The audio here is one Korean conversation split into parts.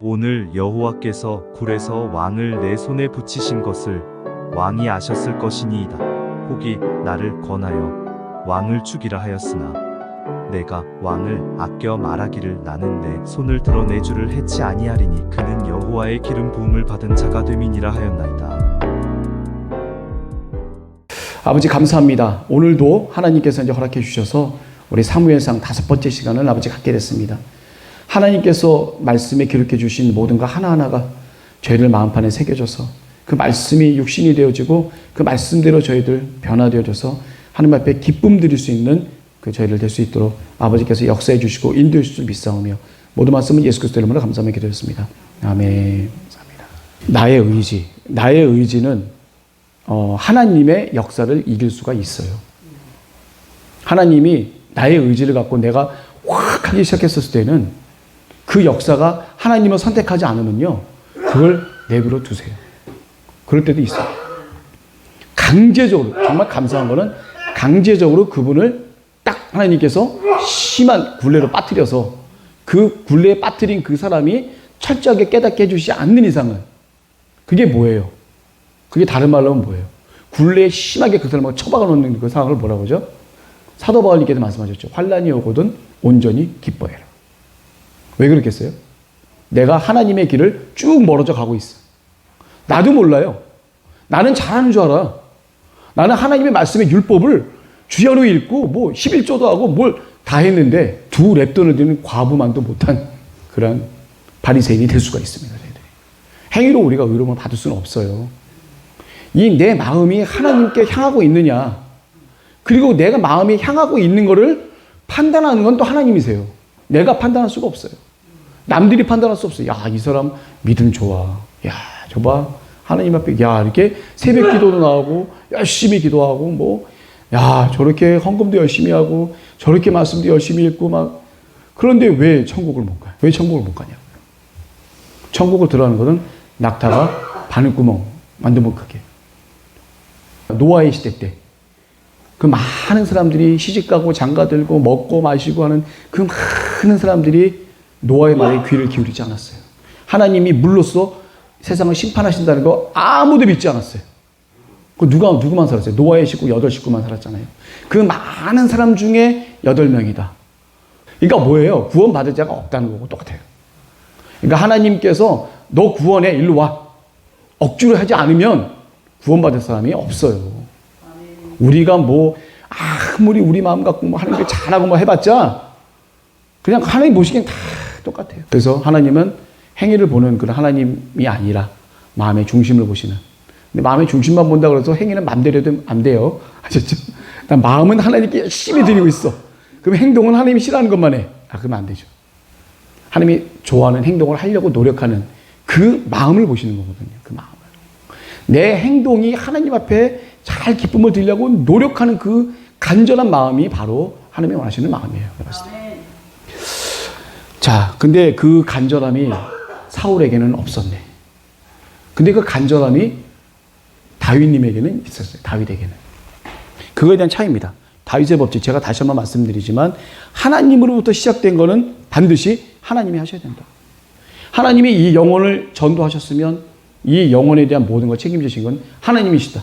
오늘 여호와께서 굴에서 왕을 내 손에 붙이신 것을 왕이 아셨을 것이니이다. 혹이 나를 권하여 왕을 죽이라 하였으나 내가 왕을 아껴 말하기를 나는 내 손을 들어 내 주를 해치 아니하리니 그는 여호와의 기름 부음을 받은 자가 됨이니라 하였나이다. 아버지 감사합니다. 오늘도 하나님께서 이제 허락해 주셔서 우리 사무엘상 5번째 시간을 아버지 갖게 됐습니다. 하나님께서 말씀에 기록해 주신 모든 것 하나하나가 저희들 마음판에 새겨져서 그 말씀이 육신이 되어지고 그 말씀대로 저희들 변화되어져서 하나님 앞에 기쁨 드릴 수 있는 그 저희들 될 수 있도록 아버지께서 역사해 주시고 인도해 주실 줄 믿사오며 모든 말씀은 예수 그리스도 이름으로 감사하며 기도했습니다. 아멘. 감사합니다. 나의 의지는 하나님의 역사를 이길 수가 있어요. 하나님이 나의 의지를 갖고 내가 확 하기 시작했을 때는 그 역사가 하나님을 선택하지 않으면요, 그걸 내버려 두세요. 그럴 때도 있어요. 강제적으로, 정말 감사한 거는 강제적으로 그분을 딱 하나님께서 심한 굴레로 빠뜨려서 그 굴레에 빠뜨린 그 사람이 철저하게 깨닫게 해주시지 않는 이상은 그게 뭐예요? 그게 다른 말로 하면 뭐예요? 굴레에 심하게 그 사람을 처박아 놓는 그 상황을 뭐라고 하죠? 사도 바울님께서 말씀하셨죠. 환난이 오거든 온전히 기뻐해라. 왜 그렇겠어요? 내가 하나님의 길을 쭉 멀어져 가고 있어. 나도 몰라요. 나는 잘하는 줄 알아. 나는 하나님의 말씀의 율법을 주야로 읽고 뭐 11조도 하고 뭘 다 했는데 두 랩돈을 드는 과부만도 못한 그런 바리새인이 될 수가 있습니다. 행위로 우리가 의로움을 받을 수는 없어요. 이 내 마음이 하나님께 향하고 있느냐, 그리고 내가 마음이 향하고 있는 것을 판단하는 건 또 하나님이세요. 내가 판단할 수가 없어요. 남들이 판단할 수 없어요. 야, 이 사람 믿음 좋아. 야, 저봐. 하나님 앞에, 야, 이렇게 새벽 기도도 나오고, 열심히 기도하고, 뭐, 야, 저렇게 헌금도 열심히 하고, 저렇게 말씀도 열심히 읽고, 막. 그런데 왜 천국을 못 가요? 왜 천국을 못 가냐? 천국을 들어가는 것은 낙타가 바늘구멍 만들면 크게. 노아의 시대 때, 그 많은 사람들이 시집가고 장가들고 먹고 마시고 하는 그 많은 사람들이 노아의 말에 귀를 기울이지 않았어요. 하나님이 물로써 세상을 심판하신다는 거 아무도 믿지 않았어요. 그 누구만 살았어요? 노아의 식구 8식구만 살았잖아요. 그 많은 사람 중에 8명이다. 그러니까 뭐예요? 구원받을 자가 없다는 거고 똑같아요. 그러니까 하나님께서 너 구원해, 일로 와. 억지로 하지 않으면 구원받을 사람이 없어요. 우리가 뭐 아무리 우리 마음 갖고 뭐 하나님께 잘하고 뭐 해봤자 그냥 하나님 보시기엔 다 똑같아요. 그래서 하나님은 행위를 보는 그런 하나님이 아니라 마음의 중심을 보시는. 근데 마음의 중심만 본다 그래서 행위는 마음대로 해도 안 돼요. 아셨죠? 마음은 하나님께 열심히 드리고 있어. 그럼 행동은 하나님이 싫어하는 것만 해. 그러면 안 되죠. 하나님이 좋아하는 행동을 하려고 노력하는 그 마음을 보시는 거거든요. 그 마음을. 내 행동이 하나님 앞에 잘 기쁨을 드리려고 노력하는 그 간절한 마음이 바로 하나님이 원하시는 마음이에요. 자, 근데 그 간절함이 사울에게는 없었네. 근데 그 간절함이 다윗님에게는 있었어요. 다윗에게는. 그거에 대한 차이입니다. 다윗의 법칙, 제가 다시 한번 말씀드리지만 하나님으로부터 시작된 거는 반드시 하나님이 하셔야 된다. 하나님이 이 영혼을 전도하셨으면 이 영혼에 대한 모든 걸 책임지신 건 하나님이시다.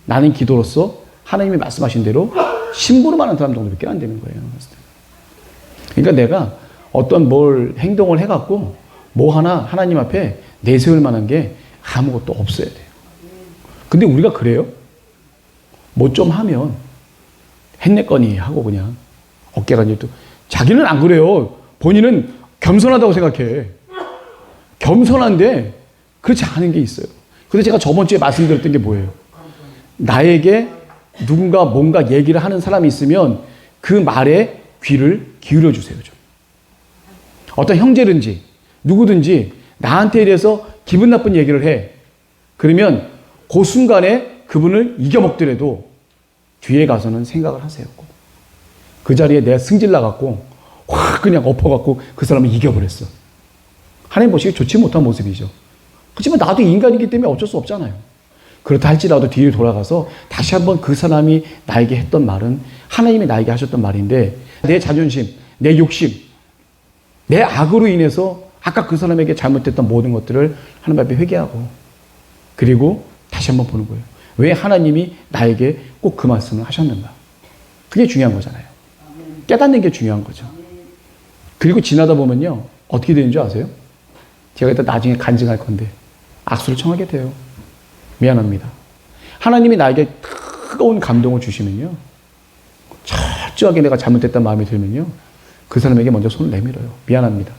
나는 기도로서 하나님이 말씀하신 대로 심부름하는 사람 정도밖에 안 되는 거예요. 그러니까 내가 어떤 뭘 행동을 해갖고 뭐 하나 하나님 앞에 내세울 만한 게 아무것도 없어야 돼요. 근데 우리가 그래요? 뭐 좀 하면 했네거니 하고 그냥 어깨가 이제 또 자기는 안 그래요. 본인은 겸손하다고 생각해. 겸손한데 그렇지 않은 게 있어요. 그래서 제가 저번 주에 말씀드렸던 게 뭐예요? 나에게 누군가 뭔가 얘기를 하는 사람이 있으면 그 말에 귀를 기울여 주세요. 좀. 어떤 형제든지 누구든지 나한테 대해서 기분 나쁜 얘기를 해. 그러면 그 순간에 그분을 이겨먹더라도 뒤에 가서는 생각을 하세요. 그 자리에 내가 승질 나갖고 확 그냥 엎어갖고 그 사람을 이겨버렸어. 하나님 보시기에 좋지 못한 모습이죠. 그렇지만 나도 인간이기 때문에 어쩔 수 없잖아요. 그렇다 할지라도 뒤로 돌아가서 다시 한번 그 사람이 나에게 했던 말은 하나님이 나에게 하셨던 말인데 내 자존심, 내 욕심, 내 악으로 인해서 아까 그 사람에게 잘못됐던 모든 것들을 하나님 앞에 회개하고 그리고 다시 한번 보는 거예요. 왜 하나님이 나에게 꼭 그 말씀을 하셨는가? 그게 중요한 거잖아요. 깨닫는 게 중요한 거죠. 그리고 지나다 보면요. 어떻게 되는 줄 아세요? 제가 이따 나중에 간증할 건데 악수를 청하게 돼요. 미안합니다. 하나님이 나에게 뜨거운 감동을 주시면요. 철저하게 내가 잘못됐다는 마음이 들면요. 그 사람에게 먼저 손을 내밀어요. 미안합니다.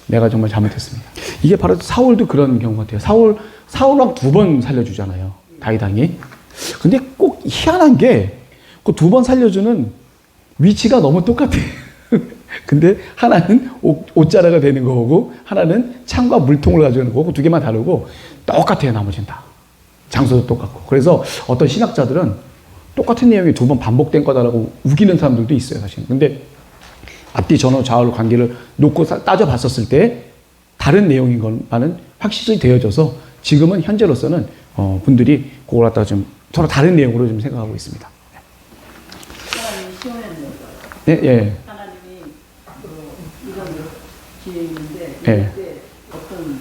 내가 정말 잘못했습니다. 이게 바로 사울도 그런 경우 같아요. 사울왕 2번 살려주잖아요. 다윗왕이. 근데 꼭 희한한 게 그 2번 살려주는 위치가 너무 똑같아요. 근데 하나는 옷자락가 되는 거고 하나는 창과 물통을 가져오는 거고 두 개만 다르고 똑같아요. 나머지는 다. 장소도 똑같고. 그래서 어떤 신학자들은 똑같은 내용이 2번 반복된 거다라고 우기는 사람들도 있어요. 사실. 근데 앞뒤 전후 좌우 관계를 놓고 따져봤었을 때 다른 내용인 것만은 확실히 되어져서 지금은 현재로서는 분들이 그걸 갖다가 좀 서로 다른 내용으로 좀 생각하고 있습니다. 하나님이 시험했는 네, 예. 하나님이 이런 기회 있는데 예. 그때 어떤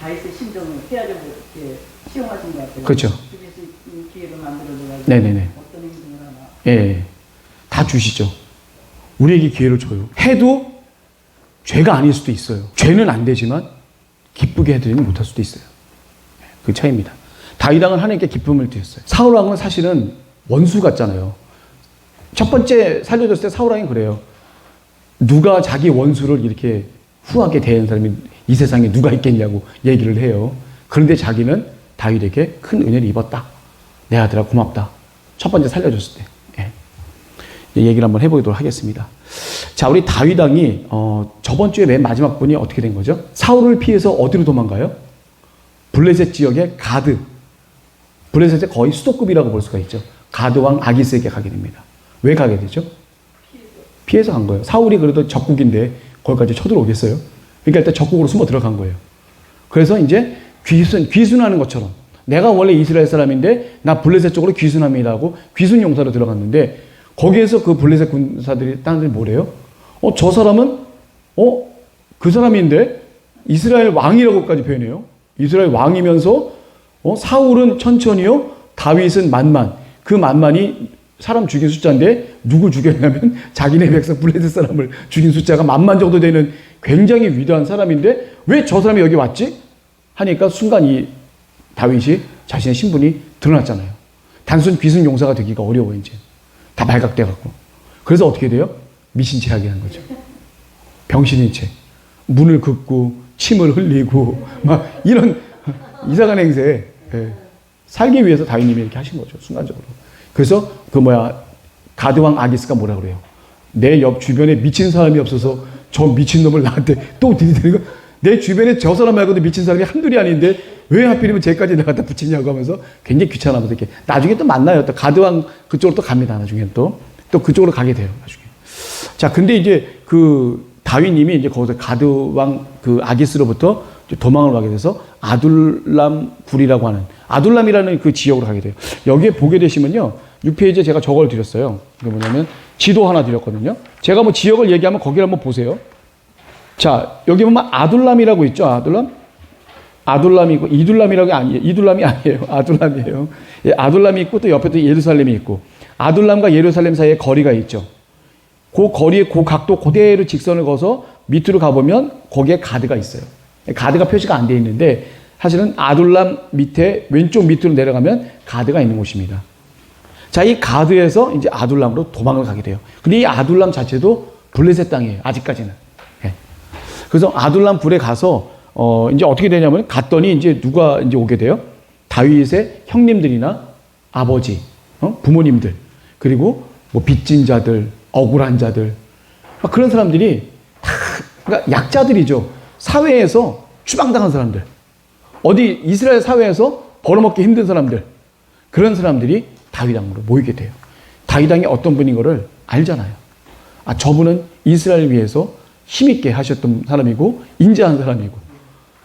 다윗의 심정을 헤아려 이렇게 시험하신 것 같아요. 그렇죠. 그래서 이 기회를 만들어줘가지고 네네네. 어떤 행동을 하나. 예. 다 주시죠. 우리에게 기회를 줘요. 해도 죄가 아닐 수도 있어요. 죄는 안 되지만 기쁘게 해드리는 못할 수도 있어요. 그 차이입니다. 다윗왕은 하나님께 기쁨을 드렸어요. 사울왕은 사실은 원수 같잖아요. 첫 번째 살려줬을 때 사울왕이 그래요. 누가 자기 원수를 이렇게 후하게 대하는 사람이 이 세상에 누가 있겠냐고 얘기를 해요. 그런데 자기는 다윗에게 큰 은혜를 입었다. 내 아들아 고맙다. 첫 번째 살려줬을 때. 예. 얘기를 한번 해보도록 하겠습니다. 자, 우리 다윗왕이 저번 주에 맨 마지막 분이 어떻게 된 거죠? 사울을 피해서 어디로 도망가요? 블레셋 지역의 가드. 블레셋의 거의 수도급이라고 볼 수가 있죠. 가드왕 아기스에게 가게 됩니다. 왜 가게 되죠? 피해서 간 거예요. 사울이 그래도 적국인데 거기까지 쳐들어오겠어요? 그러니까 일단 적국으로 숨어 들어간 거예요. 그래서 이제 귀순하는 것처럼 내가 원래 이스라엘 사람인데 나 블레셋 쪽으로 귀순합니다 하고 귀순 용사로 들어갔는데 거기에서 그 블레셋 군사들이 딴 애들이 뭐래요? 저 사람은 그 사람인데 이스라엘 왕이라고까지 표현해요. 이스라엘 왕이면서 사울은 천천히요, 다윗은 만만. 그 만만이 사람 죽인 숫자인데 누굴 죽였냐면 자기네 백성 블레셋 사람을 죽인 숫자가 만만 정도 되는 굉장히 위대한 사람인데 왜 저 사람이 여기 왔지? 하니까 순간 이 다윗이 자신의 신분이 드러났잖아요. 단순 귀순 용사가 되기가 어려워 이제. 다 발각돼갖고. 그래서 어떻게 돼요? 미신체하게 한 거죠. 병신인 채. 문을 긋고 침을 흘리고 막 이런 이상한 행세. 예. 살기 위해서 다윗님이 이렇게 하신 거죠. 순간적으로. 그래서 가드왕 아기스가 뭐라 그래요? 내 옆 주변에 미친 사람이 없어서 저 미친 놈을 나한테 또 들이대는 거. 내 주변에 저 사람 말고도 미친 사람이 한둘이 아닌데 왜 하필이면 쟤까지 내가 갖다 붙이냐고 하면서 굉장히 귀찮아하면서 이렇게 나중에 또 만나요. 또 가드왕 그쪽으로 또 갑니다. 나중에 또 그쪽으로 가게 돼요. 나중에. 자, 근데 이제 그 다윗님이 이제 거기서 가드왕 그 아기스로부터 도망을 가게 돼서 아둘람 굴이라고 하는 아둘람이라는 그 지역으로 가게 돼요. 여기에 보게 되시면요. 6페이지에 제가 저걸 드렸어요. 그게 뭐냐면 지도 하나 드렸거든요. 제가 뭐 지역을 얘기하면 거기를 한번 보세요. 자, 여기 보면 아둘람이라고 있죠. 아둘람이 있고 이둘람이라고 아니에요. 이둘람이 아니에요. 아둘람이에요. 예, 아둘람이 있고 또 옆에 또 예루살렘이 있고 아둘람과 예루살렘 사이에 거리가 있죠. 그 거리에 그 각도 그대로 직선을 거서 밑으로 가보면 거기에 가드가 있어요. 가드가 표시가 안 돼 있는데 사실은 아둘람 밑에 왼쪽 밑으로 내려가면 가드가 있는 곳입니다. 자, 이 가드에서 이제 아둘람으로 도망을 가게 돼요. 근데 이 아둘람 자체도 블레셋 땅이에요. 아직까지는. 예. 그래서 아둘람 굴에 가서 이제 어떻게 되냐면 갔더니 이제 누가 이제 오게 돼요? 다윗의 형님들이나 아버지, 부모님들, 그리고 뭐 빚진 자들, 억울한 자들, 막 그런 사람들이 다 그러니까 약자들이죠. 사회에서 추방당한 사람들, 어디 이스라엘 사회에서 벌어먹기 힘든 사람들, 그런 사람들이 다윗왕으로 모이게 돼요. 다윗왕이 어떤 분인 거를 알잖아요. 저분은 이스라엘 위해서 힘있게 하셨던 사람이고 인자한 사람이고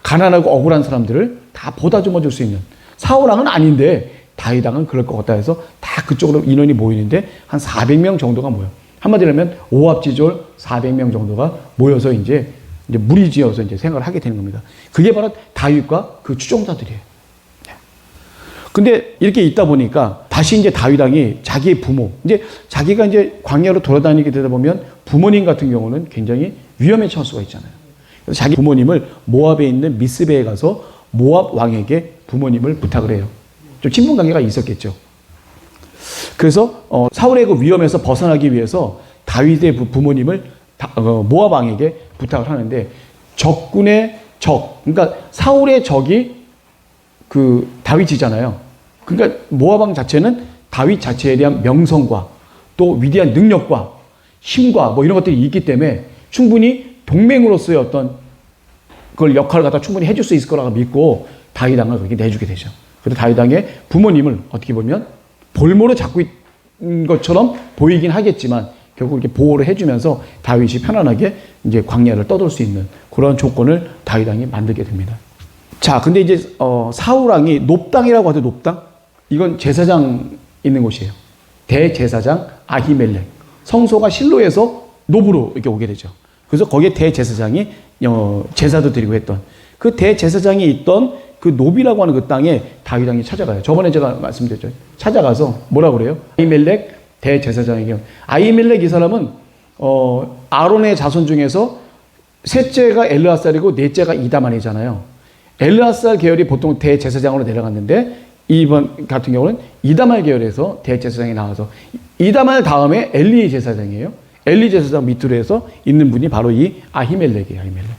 가난하고 억울한 사람들을 다 보다듬어 줄 수 있는. 사울왕은 아닌데 다윗왕은 그럴 것 같다 해서 다 그쪽으로 인원이 모이는데 한 400명 정도가 모여요. 한마디로 하면 오합지졸 400명 정도가 모여서 이제 이제 무리지어서 이제 생각을 하게 되는 겁니다. 그게 바로 다윗과 그 추종자들이에요. 근데 이렇게 있다 보니까 다시 이제 다윗 왕이 자기의 부모, 이제 자기가 이제 광야로 돌아다니게 되다 보면 부모님 같은 경우는 굉장히 위험에 처할 수가 있잖아요. 그래서 자기 부모님을 모압에 있는 미스베에 가서 모압 왕에게 부모님을 부탁을 해요. 좀 친분 관계가 있었겠죠. 그래서 사울의 그 위험에서 벗어나기 위해서 다윗의 부모님을 모압 왕에게 부탁을 하는데 적군의 적, 그러니까 사울의 적이 그 다윗이잖아요. 그러니까 모압 왕 자체는 다윗 자체에 대한 명성과 또 위대한 능력과 힘과 뭐 이런 것들이 있기 때문에 충분히 동맹으로서의 어떤 그걸 역할을 갖다 충분히 해줄 수 있을 거라고 믿고 다윗 왕을 그렇게 내주게 되죠. 그래서 다윗 왕의 부모님을 어떻게 보면 볼모로 잡고 있는 것처럼 보이긴 하겠지만 결국 이렇게 보호를 해주면서 다윗이 편안하게 이제 광야를 떠돌 수 있는 그런 조건을 다윗 왕이 만들게 됩니다. 자, 근데 이제 사울 왕이 놉당이라고 하죠. 놉당. 이건 제사장 있는 곳이에요. 대제사장 아히멜렉. 성소가 실로에서 노브로 이렇게 오게 되죠. 그래서 거기에 대제사장이 제사도 드리고 했던 그 대제사장이 있던 그 노비라고 하는 그 땅에 다윗 왕이 찾아가요. 저번에 제가 말씀드렸죠. 찾아가서 뭐라고 그래요? 아히멜렉 대제사장에게. 아히멜렉 이 사람은 아론의 자손 중에서 셋째가 엘르아살이고 넷째가 이다만이잖아요. 엘르아살 계열이 보통 대제사장으로 내려갔는데 이번 같은 경우는 이다말 계열에서 대제사장이 나와서 이다말 다음에 엘리 제사장이에요. 엘리 제사장 밑으로 해서 있는 분이 바로 이 아히멜렉이에요. 아히멜렉.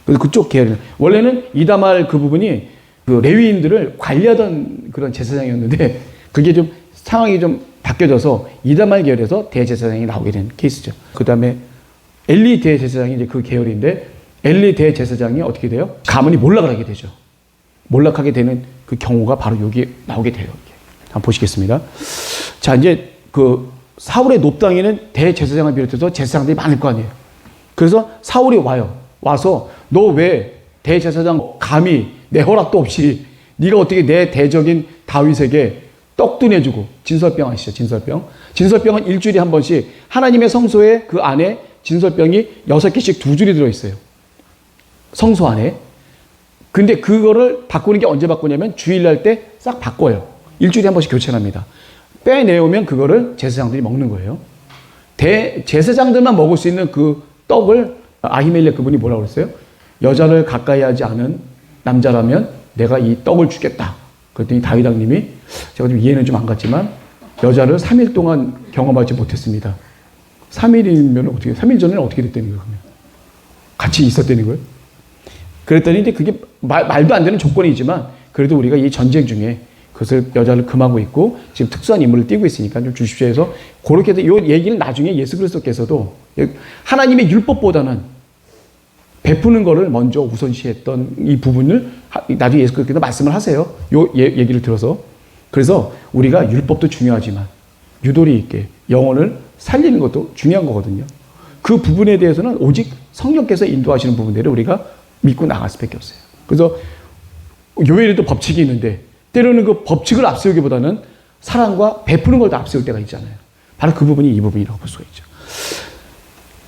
그래서 그쪽 계열은 원래는 이다말 그 부분이 그 레위인들을 관리하던 그런 제사장이었는데 그게 좀 상황이 좀 바뀌어져서 이다말 계열에서 대제사장이 나오게 된 케이스죠. 그 다음에 엘리 대제사장이 이제 그 계열인데 엘리 대제사장이 어떻게 돼요? 가문이 몰락을 하게 되죠. 몰락하게 되는 그 경우가 바로 여기 나오게 돼요. 한번 보시겠습니다. 자, 이제 그 사울의 놉당에는 대제사장을 비롯해서 제사장들이 많을 거 아니에요. 그래서 사울이 와요. 와서 너 왜 대제사장 감히 내 허락도 없이 네가 어떻게 내 대적인 다윗에게 떡도 내주고 진설병 아시죠? 진설병. 진설병은 일주일에 한 번씩 하나님의 성소에 그 안에 진설병이 6개씩 2줄이 들어있어요. 성소 안에. 근데 그거를 바꾸는 게 언제 바꾸냐면 주일날 때 싹 바꿔요. 일주일에 한 번씩 교체합니다. 빼내오면 그거를 제사장들이 먹는 거예요. 제사장들만 먹을 수 있는 그 떡을 아히멜렉 그분이 뭐라고 그랬어요? 여자를 가까이 하지 않은 남자라면 내가 이 떡을 주겠다. 그랬더니 다윗 왕님이 제가 좀 이해는 좀 안 갔지만 여자를 3일 동안 경험하지 못했습니다. 3일이면 어떻게, 3일 전에는 어떻게 됐다는 거예요? 같이 있었다는 거예요? 그랬더니 이제 그게 말도 안 되는 조건이지만 그래도 우리가 이 전쟁 중에 그것을 여자를 금하고 있고 지금 특수한 임무를 띠고 있으니까 좀 주십시오 해서 그렇게 해서 이 얘기를 나중에 예수 그리스도께서도 하나님의 율법보다는 베푸는 거를 먼저 우선시했던 이 부분을 나중에 예수 그리스도께서 말씀을 하세요. 요 얘기를 들어서. 그래서 우리가 율법도 중요하지만 유도리 있게 영혼을 살리는 것도 중요한 거거든요. 그 부분에 대해서는 오직 성령께서 인도하시는 부분들을 우리가 믿고 나갈 수밖에 없어요. 그래서 교회에도 법칙이 있는데 때로는 그 법칙을 앞세우기보다는 사랑과 베푸는 걸 더 앞세울 때가 있잖아요. 바로 그 부분이 이 부분이라고 볼 수가 있죠.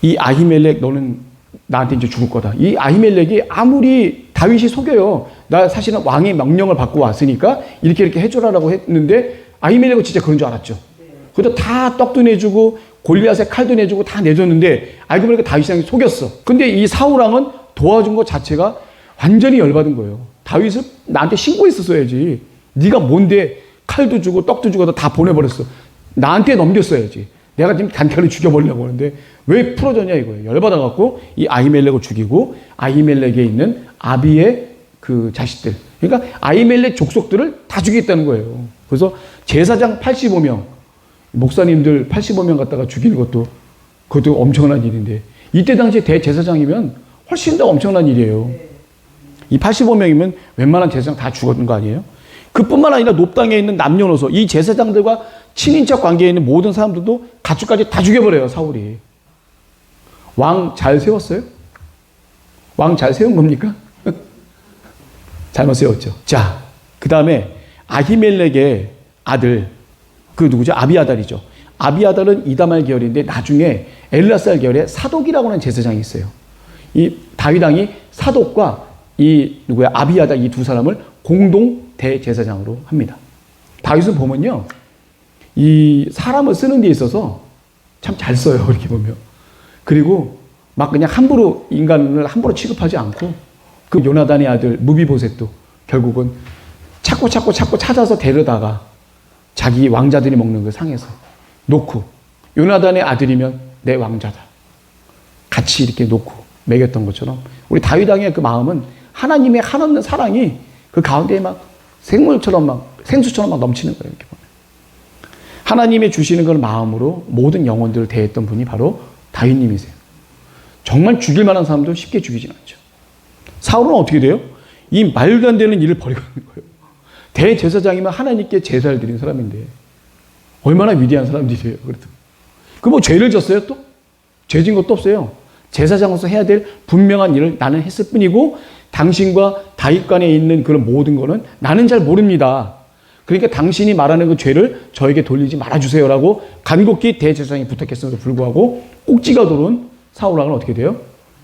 이 아히멜렉 너는 나한테 이제 죽을 거다. 이 아히멜렉이 아무리 다윗이 속여요. 나 사실은 왕의 명령을 받고 왔으니까 이렇게 해줘라라고 했는데 아히멜렉은 진짜 그런 줄 알았죠. 그래도 다 떡도 내주고 골리앗의 칼도 내주고 다 내줬는데 알고 보니까 다윗이 속였어. 근데 이 사울왕은 도와준 것 자체가 완전히 열받은 거예요. 다윗을 나한테 신고했었어야지. 네가 뭔데 칼도 주고 떡도 주고 다 보내버렸어. 나한테 넘겼어야지. 내가 지금 단칼에 죽여버리려고 하는데 왜 풀어줬냐 이거예요. 열받아갖고 이 아히멜렉을 죽이고 아히멜렉에 있는 아비의 그 자식들. 그러니까 아히멜렉 족속들을 다 죽이겠다는 거예요. 그래서 제사장 85명, 목사님들 85명 갖다가 죽이는 그것도 엄청난 일인데 이때 당시에 대제사장이면 훨씬 더 엄청난 일이에요. 이 85명이면 웬만한 제사장 다 죽었던 거 아니에요? 그뿐만 아니라 놉당에 있는 남녀노소, 이 제사장들과 친인척 관계에 있는 모든 사람들도 가축까지 다 죽여버려요, 사울이. 왕 잘 세웠어요? 왕 잘 세운 겁니까? 잘못 세웠죠. 자, 그 다음에 아히멜렉의 아들, 그 누구죠? 아비아달이죠. 아비아달은 이다말 계열인데 나중에 엘르아살 계열에 사독이라고 하는 제사장이 있어요. 이 다윗 왕이 사독과 이 누구야 아비야다 이 두 사람을 공동 대제사장으로 합니다. 다윗은 보면요, 이 사람을 쓰는 데 있어서 참 잘 써요. 이렇게 보면. 그리고 막 그냥 함부로 인간을 함부로 취급하지 않고 그 요나단의 아들 무비보셋도 결국은 찾고 찾아서 데려다가 자기 왕자들이 먹는 그 상에서 놓고 요나단의 아들이면 내 왕자다. 같이 이렇게 놓고 먹였던 것처럼 우리 다윗 왕의 그 마음은 하나님의 한없는 사랑이 그 가운데에 막 생물처럼 막 생수처럼 막 넘치는 거예요. 이렇게 보면. 하나님의 주시는 그런 마음으로 모든 영혼들을 대했던 분이 바로 다윗님이세요. 정말 죽일 만한 사람도 쉽게 죽이진 않죠. 사울은 어떻게 돼요? 이 말도 안 되는 일을 벌이고 있는 거예요. 대제사장이면 하나님께 제사를 드린 사람인데 얼마나 위대한 사람들이에요. 그래도 그 뭐 죄를 졌어요 또? 죄 진 것도 없어요. 제사장으로서 해야 될 분명한 일을 나는 했을 뿐이고 당신과 다윗 간에 있는 그런 모든 거는 나는 잘 모릅니다. 그러니까 당신이 말하는 그 죄를 저에게 돌리지 말아주세요라고 간곡히 대제사장이 부탁했음에도 불구하고 꼭지가 돌은 사울 왕은 어떻게 돼요?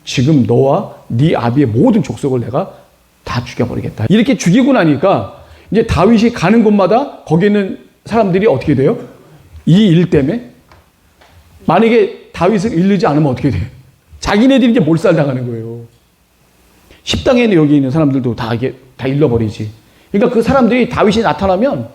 지금 너와 네 아비의 모든 족속을 내가 다 죽여버리겠다. 이렇게 죽이고 나니까 이제 다윗이 가는 곳마다 거기 있는 사람들이 어떻게 돼요? 이 일 때문에 만약에 다윗을 잃지 않으면 어떻게 돼요? 자기네들이 이제 몰살당하는 거예요. 십당에는 여기 있는 사람들도 다 이게 다 잃어버리지. 그러니까 그 사람들이 다윗이 나타나면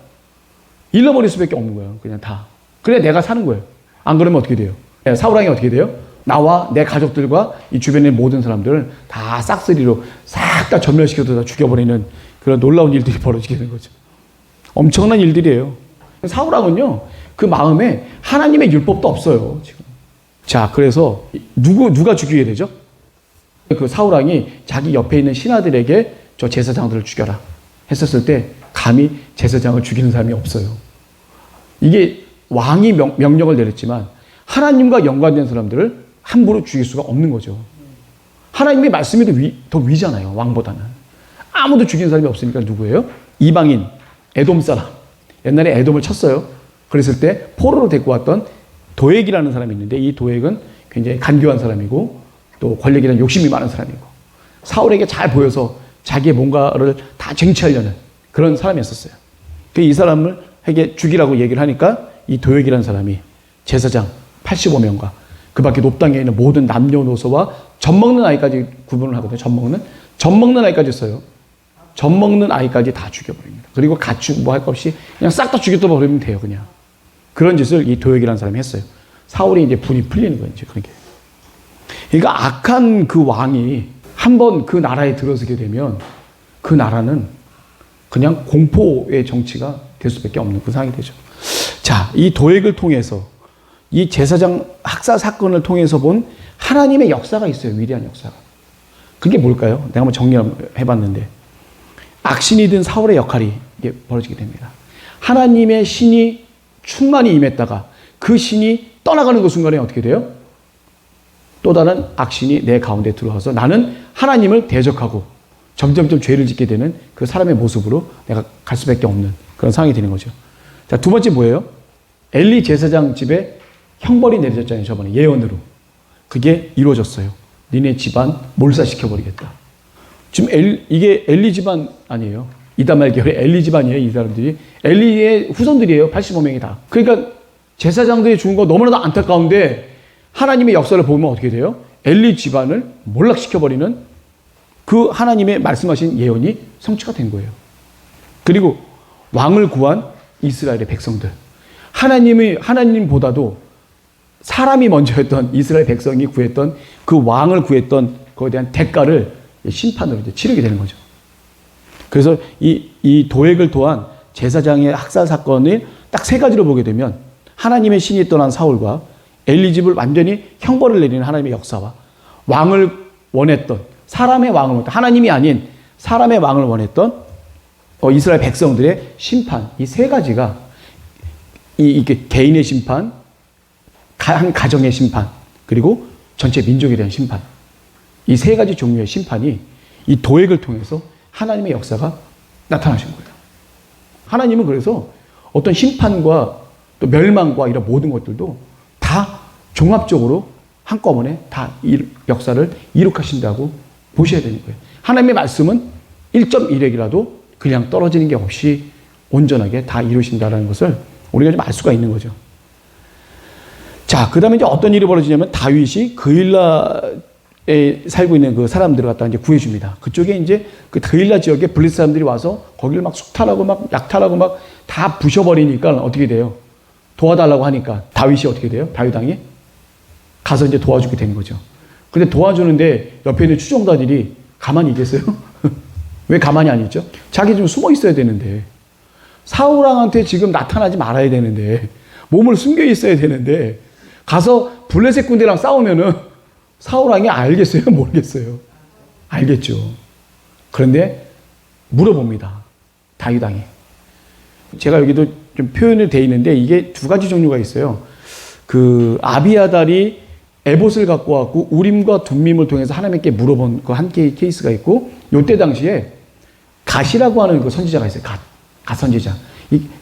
잃어버릴 수밖에 없는 거예요. 그냥 다. 그래 내가 사는 거예요. 안 그러면 어떻게 돼요? 사울 왕이 어떻게 돼요? 나와 내 가족들과 이 주변의 모든 사람들을 다 싹쓸이로 싹 다 전멸시켜서 다 죽여버리는 그런 놀라운 일들이 벌어지게 되는 거죠. 엄청난 일들이에요. 사울 왕은요, 그 마음에 하나님의 율법도 없어요, 지금. 자, 그래서 누가 죽이게 되죠? 그 사울 왕이 자기 옆에 있는 신하들에게 저 제사장들을 죽여라 했었을 때 감히 제사장을 죽이는 사람이 없어요. 이게 왕이 명령을 내렸지만 하나님과 연관된 사람들을 함부로 죽일 수가 없는 거죠. 하나님의 말씀이 더 위잖아요, 왕보다는. 아무도 죽이는 사람이 없으니까 누구예요? 이방인, 에돔 사람. 옛날에 에돔을 쳤어요. 그랬을 때 포로로 데리고 왔던 도액이라는 사람이 있는데 이 도액은 굉장히 간교한 사람이고 또 권력에 대한 욕심이 많은 사람이고 사울에게 잘 보여서 자기의 뭔가를 다 쟁취하려는 그런 사람이었어요. 이 사람에게 죽이라고 얘기를 하니까 이 도액이라는 사람이 제사장 85명과 그 밖에 높당에 있는 모든 남녀노소와 젖 먹는 아이까지 구분을 하거든요. 젖 먹는 아이까지 써요. 젖 먹는 아이까지 다 죽여버립니다. 그리고 가축 뭐 할 것 없이 그냥 싹 다 죽여버리면 돼요. 그냥. 그런 짓을 이 도액이라는 사람이 했어요. 사울이 이제 분이 풀리는 거예요. 이제 그렇게. 그러니까 악한 그 왕이 한번 그 나라에 들어서게 되면 그 나라는 그냥 공포의 정치가 될 수밖에 없는 그 상황이 되죠. 자, 이 도액을 통해서 이 제사장 학살 사건을 통해서 본 하나님의 역사가 있어요. 위대한 역사가. 그게 뭘까요? 내가 한번 정리해봤는데 악신이 든 사울의 역할이 이게 벌어지게 됩니다. 하나님의 신이 충만히 임했다가 그 신이 떠나가는 그 순간에 어떻게 돼요? 또 다른 악신이 내 가운데 들어와서 나는 하나님을 대적하고 점점점 죄를 짓게 되는 그 사람의 모습으로 내가 갈 수밖에 없는 그런 상황이 되는 거죠. 자, 두 번째 뭐예요? 엘리 제사장 집에 형벌이 내려졌잖아요. 저번에 예언으로. 그게 이루어졌어요. 니네 집안 몰살시켜버리겠다. 지금 이게 엘리 집안 아니에요. 이다말 계열의 엘리 집안이에요. 이 사람들이. 엘리의 후손들이에요. 85명이 다. 그러니까 제사장들이 죽은 거 너무나도 안타까운데 하나님의 역사를 보면 어떻게 돼요? 엘리 집안을 몰락시켜버리는 그 하나님의 말씀하신 예언이 성취가 된 거예요. 그리고 왕을 구한 이스라엘의 백성들. 하나님보다도 사람이 먼저였던 이스라엘 백성이 구했던 그 왕을 구했던 그에 대한 대가를 심판으로 이제 치르게 되는 거죠. 그래서 이 도액을 토한 제사장의 학살 사건을 딱 세 가지로 보게 되면 하나님의 신이 떠난 사울과 엘리 집을 완전히 형벌을 내리는 하나님의 역사와 왕을 원했던 사람의 왕을 원했던 하나님이 아닌 사람의 왕을 원했던 이스라엘 백성들의 심판 이 세 가지가 이게 개인의 심판, 한 가정의 심판, 그리고 전체 민족에 대한 심판 이 세 가지 종류의 심판이 이 도액을 통해서 하나님의 역사가 나타나신 거예요. 하나님은 그래서 어떤 심판과 또 멸망과 이런 모든 것들도 다 종합적으로 한꺼번에 다 역사를 이룩하신다고 보셔야 되는 거예요. 하나님의 말씀은 1.1핵이라도 그냥 떨어지는 게 없이 온전하게 다 이루신다는 것을 우리가 좀 알 수가 있는 거죠. 자, 그 다음에 이제 어떤 일이 벌어지냐면 다윗이 그일라에 살고 있는 그 사람들을 갖다 이제 구해줍니다. 그쪽에 이제 그 그일라 지역에 블리스 사람들이 와서 거기를 막 숙탈하고 막 약탈하고 막 다 부셔버리니까 어떻게 돼요? 도와달라고 하니까 다윗이 어떻게 돼요? 다윗 왕이 가서 이제 도와주게 되는 거죠. 근데 도와주는데 옆에 있는 추종자들이 가만히 있겠어요? 왜 가만히 안 있죠? 자기 좀 숨어 있어야 되는데, 사울 왕한테 지금 나타나지 말아야 되는데, 몸을 숨겨 있어야 되는데, 가서 블레셋 군대랑 싸우면은 사울 왕이 알겠어요? 모르겠어요? 알겠죠. 그런데 물어봅니다. 다윗 왕이. 제가 여기도 좀 표현이 돼 있는데 이게 두 가지 종류가 있어요. 그 아비아달이 에봇을 갖고 왔고 우림과 둠밈을 통해서 하나님께 물어본 그 한 개의 케이스가 있고, 요때 당시에 갓이라고 하는 그 선지자가 있어요. 갓 선지자.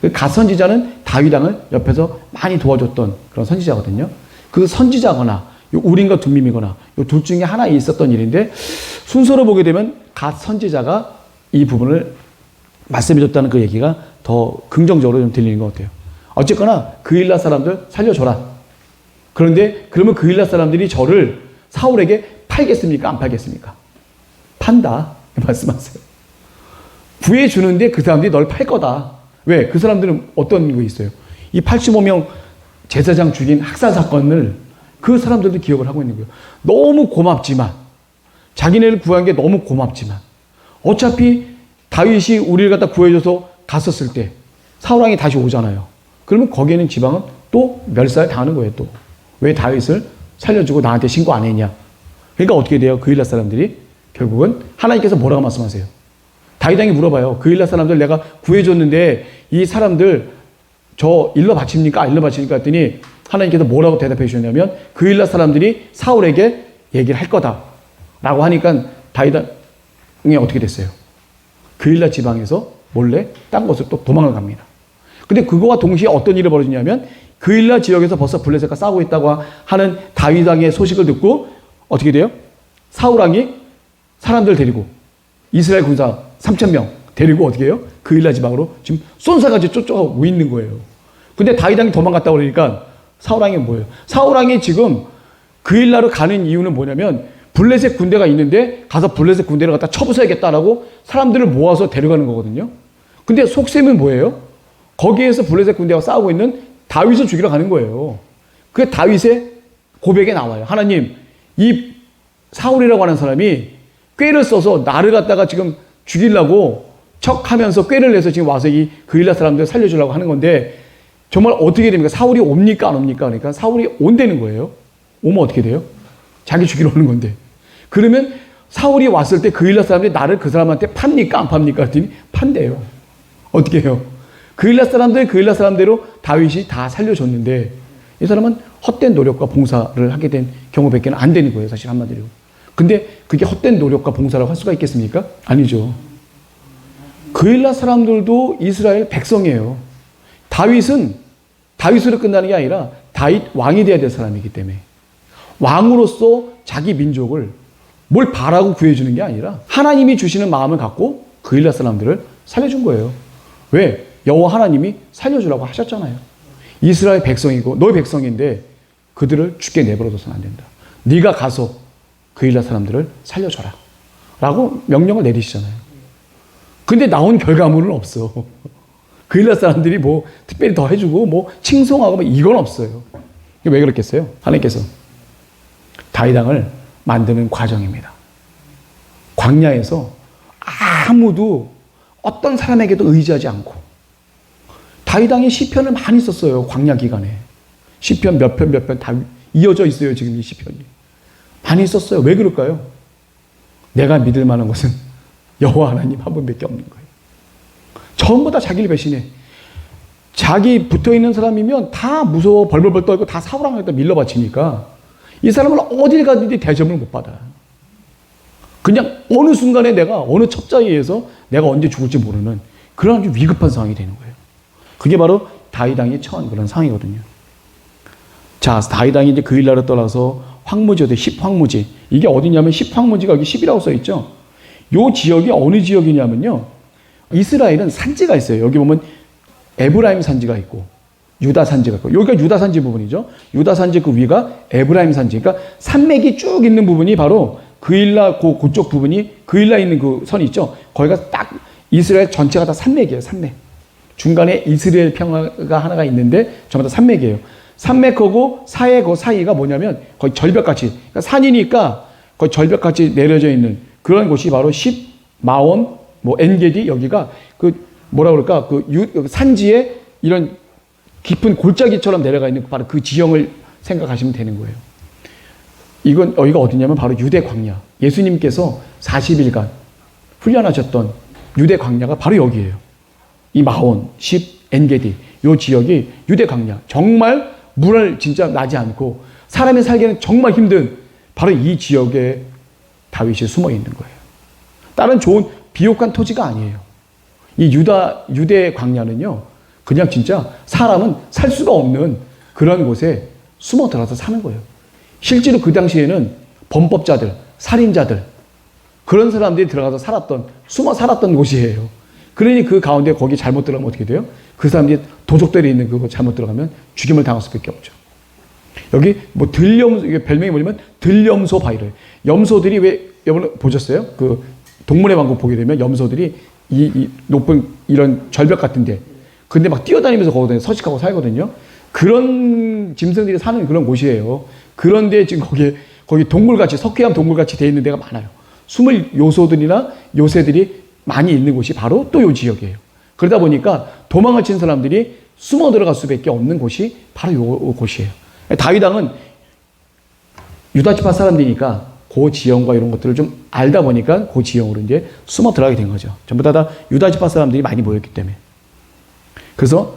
그 갓 선지자는 다윗 왕을 옆에서 많이 도와줬던 그런 선지자거든요. 그 선지자거나 우림과 둠밈이거나 이 둘 중에 하나에 있었던 일인데, 순서로 보게 되면 갓 선지자가 이 부분을 말씀해줬다는 그 얘기가 더 긍정적으로 좀 들리는 것 같아요. 어쨌거나 그일라 사람들 살려줘라. 그런데 그러면 그일라 사람들이 저를 사울에게 팔겠습니까? 안 팔겠습니까? 판다. 말씀하세요. 구해주는데 그 사람들이 널 팔 거다. 왜? 그 사람들은 어떤 거 있어요? 이 85명 제사장 죽인 학살 사건을 그 사람들도 기억을 하고 있는 거예요. 너무 고맙지만, 자기네를 구한 게 너무 고맙지만, 어차피 다윗이 우리를 갖다 구해줘서 갔었을 때 사울왕이 다시 오잖아요. 그러면 거기에는 지방은 또 멸살 당하는 거예요. 또 왜 다윗을 살려주고 나한테 신고 안 했냐. 그러니까 어떻게 돼요? 그일라 사람들이 결국은 하나님께서 뭐라고 말씀하세요? 다윗 왕이 물어봐요. 그일라 사람들 내가 구해줬는데 이 사람들 저 일러 바칩니까? 안 일러 바칩니까? 했더니 하나님께서 뭐라고 대답해 주셨냐면 그일라 사람들이 사울에게 얘기를 할 거다 라고 하니까 다윗 왕이 어떻게 됐어요? 그일라 지방에서 몰래 딴 곳으로 또 도망을 갑니다. 근데 그거와 동시에 어떤 일이 벌어지냐면 그일라 지역에서 벌써 블레셋과 싸우고 있다고 하는 다윗 왕의 소식을 듣고 어떻게 돼요? 사울 왕이 사람들 데리고 이스라엘 군사 3,000명 데리고 어떻게 해요? 그일라 지방으로 지금 쏜사같이 쫓아오고 있는 거예요. 근데 다윗 왕이 도망갔다 그러니까 사울 왕이 뭐예요? 사울 왕이 지금 그일라로 가는 이유는 뭐냐면 블레셋 군대가 있는데 가서 블레셋 군대를 갖다 쳐부숴야겠다라고 사람들을 모아서 데려가는 거거든요. 근데 속셈은 뭐예요? 거기에서 블레셋 군대와 싸우고 있는 다윗을 죽이러 가는 거예요. 그 다윗의 고백에 나와요. 하나님, 이 사울이라고 하는 사람이 꾀를 써서 나를 갖다가 지금 죽이려고 척하면서 꾀를 내서 지금 와서 이 그일라 사람들 살려주려고 하는 건데 정말 어떻게 됩니까? 사울이 옵니까? 안 옵니까? 그러니까 사울이 온다는 거예요. 오면 어떻게 돼요? 자기 죽이러 오는 건데. 그러면 사울이 왔을 때 그일라 사람들이 나를 그 사람한테 팝니까? 안 팝니까? 했더니 판대요. 어떻게 해요? 그일라 사람대로 다윗이 다 살려줬는데 이 사람은 헛된 노력과 봉사를 하게 된 경우밖에 안 되는 거예요. 사실 한마디로. 근데 그게 헛된 노력과 봉사라고 할 수가 있겠습니까? 아니죠. 그일라 사람들도 이스라엘 백성이에요. 다윗은 다윗으로 끝나는 게 아니라 다윗 왕이 돼야 될 사람이기 때문에 왕으로서 자기 민족을 뭘 바라고 구해주는 게 아니라 하나님이 주시는 마음을 갖고 그일라 사람들을 살려준 거예요. 왜? 여호와 하나님이 살려주라고 하셨잖아요. 이스라엘 백성이고 너희 백성인데 그들을 죽게 내버려둬서는 안 된다. 네가 가서 그일라 사람들을 살려줘라 라고 명령을 내리시잖아요. 근데 나온 결과물은 없어. 그일라 사람들이 뭐 특별히 더 해주고 뭐 칭송하고 뭐 이건 없어요. 왜 그렇겠어요? 하나님께서 다윗 왕을 만드는 과정입니다. 광야에서 아무도 어떤 사람에게도 의지하지 않고 다윗 왕이 시편을 많이 썼어요. 광야 기간에. 시편 몇 편 다 이어져 있어요. 지금 이 시편이. 많이 썼어요. 왜 그럴까요? 내가 믿을 만한 것은 여호와 하나님 한 분밖에 없는 거예요. 전부 다 자기를 배신해. 자기 붙어있는 사람이면 다 무서워 벌벌벌 떨고 다 사울 왕에다 밀려바치니까 이 사람은 어딜 가든지 대접을 못 받아요. 그냥 어느 순간에 내가 어느 첩자에 의해서 내가 언제 죽을지 모르는 그런 아주 위급한 상황이 되는 거예요. 그게 바로 다윗 왕이 처한 그런 상황이거든요. 자, 다윗 왕이 이제 그일라로 떠나서 황무지어대 10황무지. 이게 어디냐면 10황무지가 여기 10이라고 써 있죠. 요 지역이 어느 지역이냐면요. 이스라엘은 산지가 있어요. 여기 보면 에브라임 산지가 있고 유다 산지가 있고 여기가 유다 산지 부분이죠. 유다 산지 그 위가 에브라임 산지. 그러니까 산맥이 쭉 있는 부분이 바로 그일라 그쪽 부분이 그일라 있는 그 선이 있죠. 거기가 딱 이스라엘 전체가 다 산맥이에요. 산맥. 중간에 이스라엘 평화가 하나가 있는데 전부 다 산맥이에요. 산맥하고 사해 그 사이가 뭐냐면 거의 절벽같이 그러니까 산이니까 거의 절벽같이 내려져 있는 그런 곳이 바로 10, 마온, 뭐 엔게디 여기가 그 뭐라 그럴까 그 산지에 이런 깊은 골짜기처럼 내려가 있는 바로 그 지형을 생각하시면 되는 거예요. 이건 여기가 어디냐면 바로 유대 광야. 예수님께서 40일간 훈련하셨던 유대 광야가 바로 여기예요. 이 마온, 10, 엔게디 요 지역이 유대 광야. 정말 물을 진짜 나지 않고 사람이 살기에는 정말 힘든 바로 이 지역에 다윗이 숨어 있는 거예요. 다른 좋은 비옥한 토지가 아니에요. 이 유대 광야는요, 그냥 진짜 사람은 살 수가 없는 그런 곳에 숨어 들어서 사는 거예요. 실제로 그 당시에는 범법자들, 살인자들, 그런 사람들이 들어가서 숨어 살았던 곳이에요. 그러니 그 가운데 거기 잘못 들어가면 어떻게 돼요? 그 사람들이 도적들이 있는 그거 잘못 들어가면 죽임을 당할 수밖에 없죠. 여기 뭐 들염소, 이게 별명이 뭐냐면 들염소 바위래요. 염소들이 왜, 여러분 보셨어요? 그 동물의 왕국 보게 되면 염소들이 이 높은 이런 절벽 같은데 근데 막 뛰어다니면서 거기서 서식하고 살거든요. 그런 짐승들이 사는 그런 곳이에요. 그런데 지금 거기 동굴같이 석회암 동굴같이 돼 있는 데가 많아요. 숨을 요소들이나 요새들이 많이 있는 곳이 바로 또 요 지역이에요. 그러다 보니까 도망을 친 사람들이 숨어 들어갈 수밖에 없는 곳이 바로 요 곳이에요. 다윗 왕은 유다 지파 사람들이니까 그 지형과 이런 것들을 좀 알다 보니까 그 지형으로 이제 숨어 들어가게 된 거죠. 전부 다 유다 지파 사람들이 많이 모였기 때문에. 그래서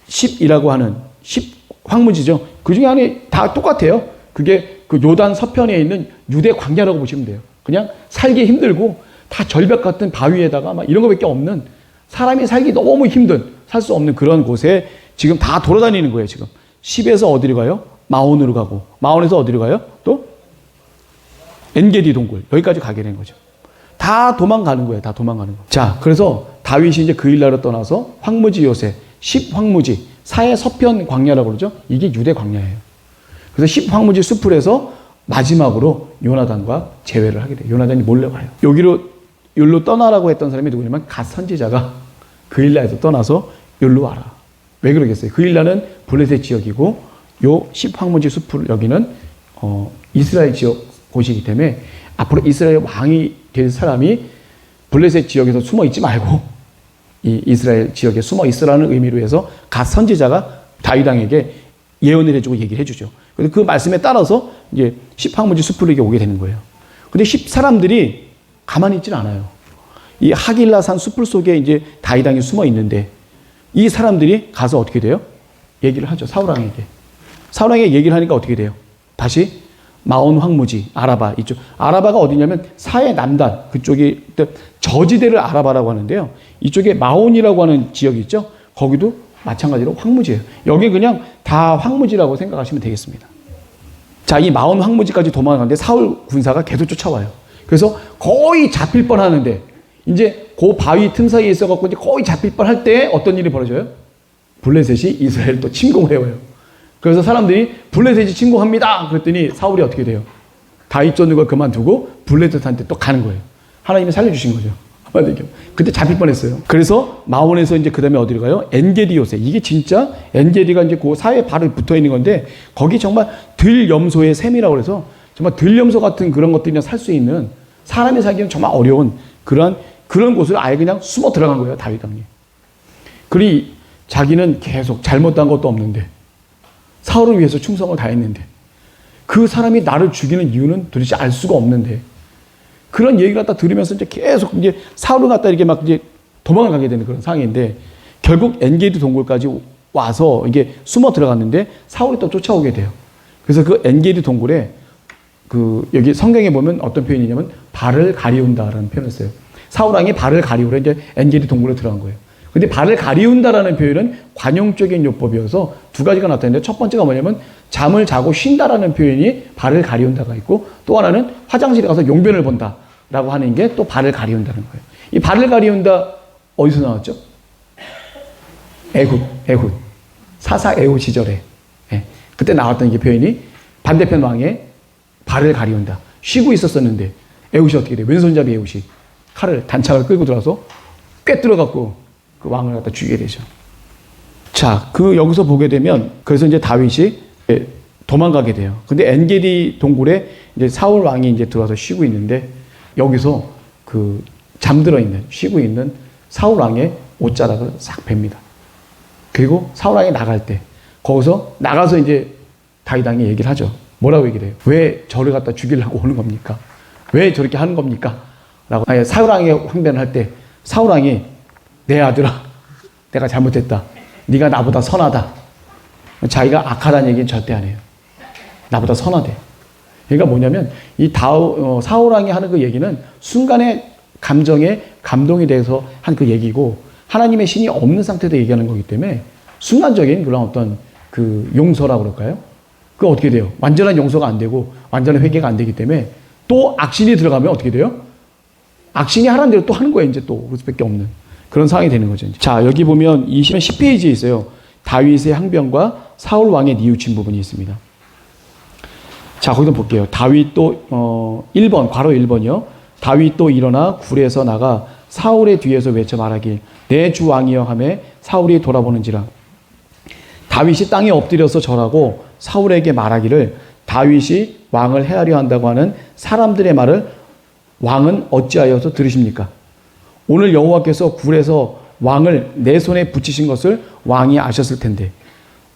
10이라고 하는 10 황무지죠. 그 중에 하나는 다 똑같아요. 그게 그 요단 서편에 있는 유대 광야라고 보시면 돼요. 그냥 살기 힘들고 다 절벽 같은 바위에다가 막 이런 거밖에 없는 사람이 살기 너무 힘든 살 수 없는 그런 곳에 지금 다 돌아다니는 거예요. 지금 10에서 어디로 가요? 마온으로 가고 마온에서 어디로 가요? 또 엔게디 동굴 여기까지 가게 된 거죠. 다 도망가는 거예요. 다 도망가는 거. 자, 그래서 다윗이 이제 그 일나라로 떠나서 황무지 요새 10 황무지 사해 서편 광야라고 그러죠. 이게 유대 광야예요. 그래서 10 황무지 숲을 해서 마지막으로 요나단과 재회를 하게 돼요. 요나단이 몰래 와요. 여기로 떠나라고 했던 사람이 누구냐면 갓 선지자가 그일라에서 떠나서 여기로 와라. 왜 그러겠어요? 그일라는 블레셋 지역이고 요 10 황무지 숲을 여기는 이스라엘 지역 곳이기 때문에 앞으로 이스라엘 왕이 될 사람이 블레셋 지역에서 숨어 있지 말고 이 이스라엘 지역에 숨어 있으라는 의미로 해서 갓 선지자가 다윗 왕에게 예언을 해주고 얘기를 해주죠. 그래서 그 말씀에 따라서 이제 10 황무지 숲으로 오게 되는 거예요. 근데 10 사람들이 가만히 있지는 않아요. 이 하길라산 숲을 속에 이제 다윗 왕이 숨어 있는데 이 사람들이 가서 어떻게 돼요? 얘기를 하죠. 사울 왕에게. 사울 왕에게 얘기를 하니까 어떻게 돼요? 다시 마온 황무지 아라바 이쪽. 아라바가 어디냐면 사해 남단 그쪽이 저지대를 아라바라고 하는데요. 이쪽에 마온이라고 하는 지역이 있죠. 거기도 마찬가지로 황무지예요. 여기 그냥 다 황무지라고 생각하시면 되겠습니다. 자, 이 마온 황무지까지 도망가는데 사울 군사가 계속 쫓아와요. 그래서 거의 잡힐 뻔하는데 이제 그 바위 틈 사이에 있어갖고 이제 거의 잡힐 뻔할 때 어떤 일이 벌어져요? 블레셋이 이스라엘을 또 침공을 해와요. 그래서 사람들이 블레셋이 침공합니다. 그랬더니 사울이 어떻게 돼요? 다윗 쫓는 걸 그만두고 블레셋한테 또 가는 거예요. 하나님이 살려주신 거죠. 그때 잡힐 뻔했어요. 그래서 마온에서 이제 그 다음에 어디로 가요? 엔게디 요새. 이게 진짜 엔게디가 이제 그 사이에 바로 붙어 있는 건데 거기 정말 들염소의 샘이라고 그래서 정말 들염소 같은 그런 것들이나 살 수 있는 사람이 살기는 정말 어려운 그런 곳을 아예 그냥 숨어 들어간 거예요. 다윗 왕이. 그리 자기는 계속 잘못한 것도 없는데 사울을 위해서 충성을 다했는데 그 사람이 나를 죽이는 이유는 도대체 알 수가 없는데 그런 얘기를 갖다 들으면서 이제 계속 이제 사울을 갖다 이렇게 막 이제 도망을 가게 되는 그런 상황인데 결국 엔게디 동굴까지 와서 이게 숨어 들어갔는데 사울이 또 쫓아오게 돼요. 그래서 그 엔게디 동굴에 여기 성경에 보면 어떤 표현이냐면 발을 가리운다라는 표현을 써요. 사울 왕이 발을 가리우려 이제 엔게디 동굴에 들어간 거예요. 근데 발을 가리운다라는 표현은 관용적인 요법이어서 두 가지가 나타나는데 첫 번째가 뭐냐면 잠을 자고 쉰다라는 표현이 발을 가리운다가 있고 또 하나는 화장실에 가서 용변을 본다라고 하는 게 또 발을 가리운다는 거예요. 이 발을 가리운다 어디서 나왔죠? 애훗. 사사 애훗 시절에. 예. 그때 나왔던 게 표현이 반대편 왕의 발을 가리운다. 쉬고 있었었는데 애훗이 어떻게 돼요? 왼손잡이 애훗이 단창을 끌고 들어와서 꿰뚫어갖고 그 왕을 갖다 죽이게 되죠. 자, 여기서 보게 되면 그래서 이제 다윗이 도망가게 돼요. 근데 엔게디 동굴에 이제 사울 왕이 이제 들어와서 쉬고 있는데 여기서 쉬고 있는 사울 왕의 옷자락을 싹 뺍니다. 그리고 사울 왕이 나갈 때 거기서 나가서 이제 다윗 왕이 얘기를 하죠. 뭐라고 얘기를 해요? 왜 저를 갖다 죽이려고 오는 겁니까? 왜 저렇게 하는 겁니까? 라고 사울 왕이 항변을 할 때 사울 왕이 내 아들아, 내가 잘못했다. 네가 나보다 선하다. 자기가 악하다는 얘기는 절대 안 해요. 나보다 선하대. 그러니까 뭐냐면 사울 왕이 하는 그 얘기는 순간의 감정에 감동이 돼서 한 그 얘기고 하나님의 신이 없는 상태에서 얘기하는 거기 때문에 순간적인 그런 어떤 용서라고 그럴까요? 그거 어떻게 돼요? 완전한 용서가 안 되고 완전한 회개가 안 되기 때문에 또 악신이 들어가면 어떻게 돼요? 악신이 하라는 대로 또 하는 거예요. 이제 또 그럴 수밖에 없는 그런 상황이 되는 거죠. 이제. 자, 여기 보면 10페이지에 있어요. 다윗의 항변과 사울 왕의 뉘우친 부분이 있습니다. 자, 거기서 볼게요. 다윗도 1번 괄호 1번이요. 다윗도 일어나 굴에서 나가 사울의 뒤에서 외쳐 말하길 내 주 왕이여 하매 사울이 돌아보는지라. 다윗이 땅에 엎드려서 절하고 사울에게 말하기를 다윗이 왕을 해하려 한다고 하는 사람들의 말을 왕은 어찌하여서 들으십니까? 오늘 여호와께서 굴에서 왕을 내 손에 붙이신 것을 왕이 아셨을 텐데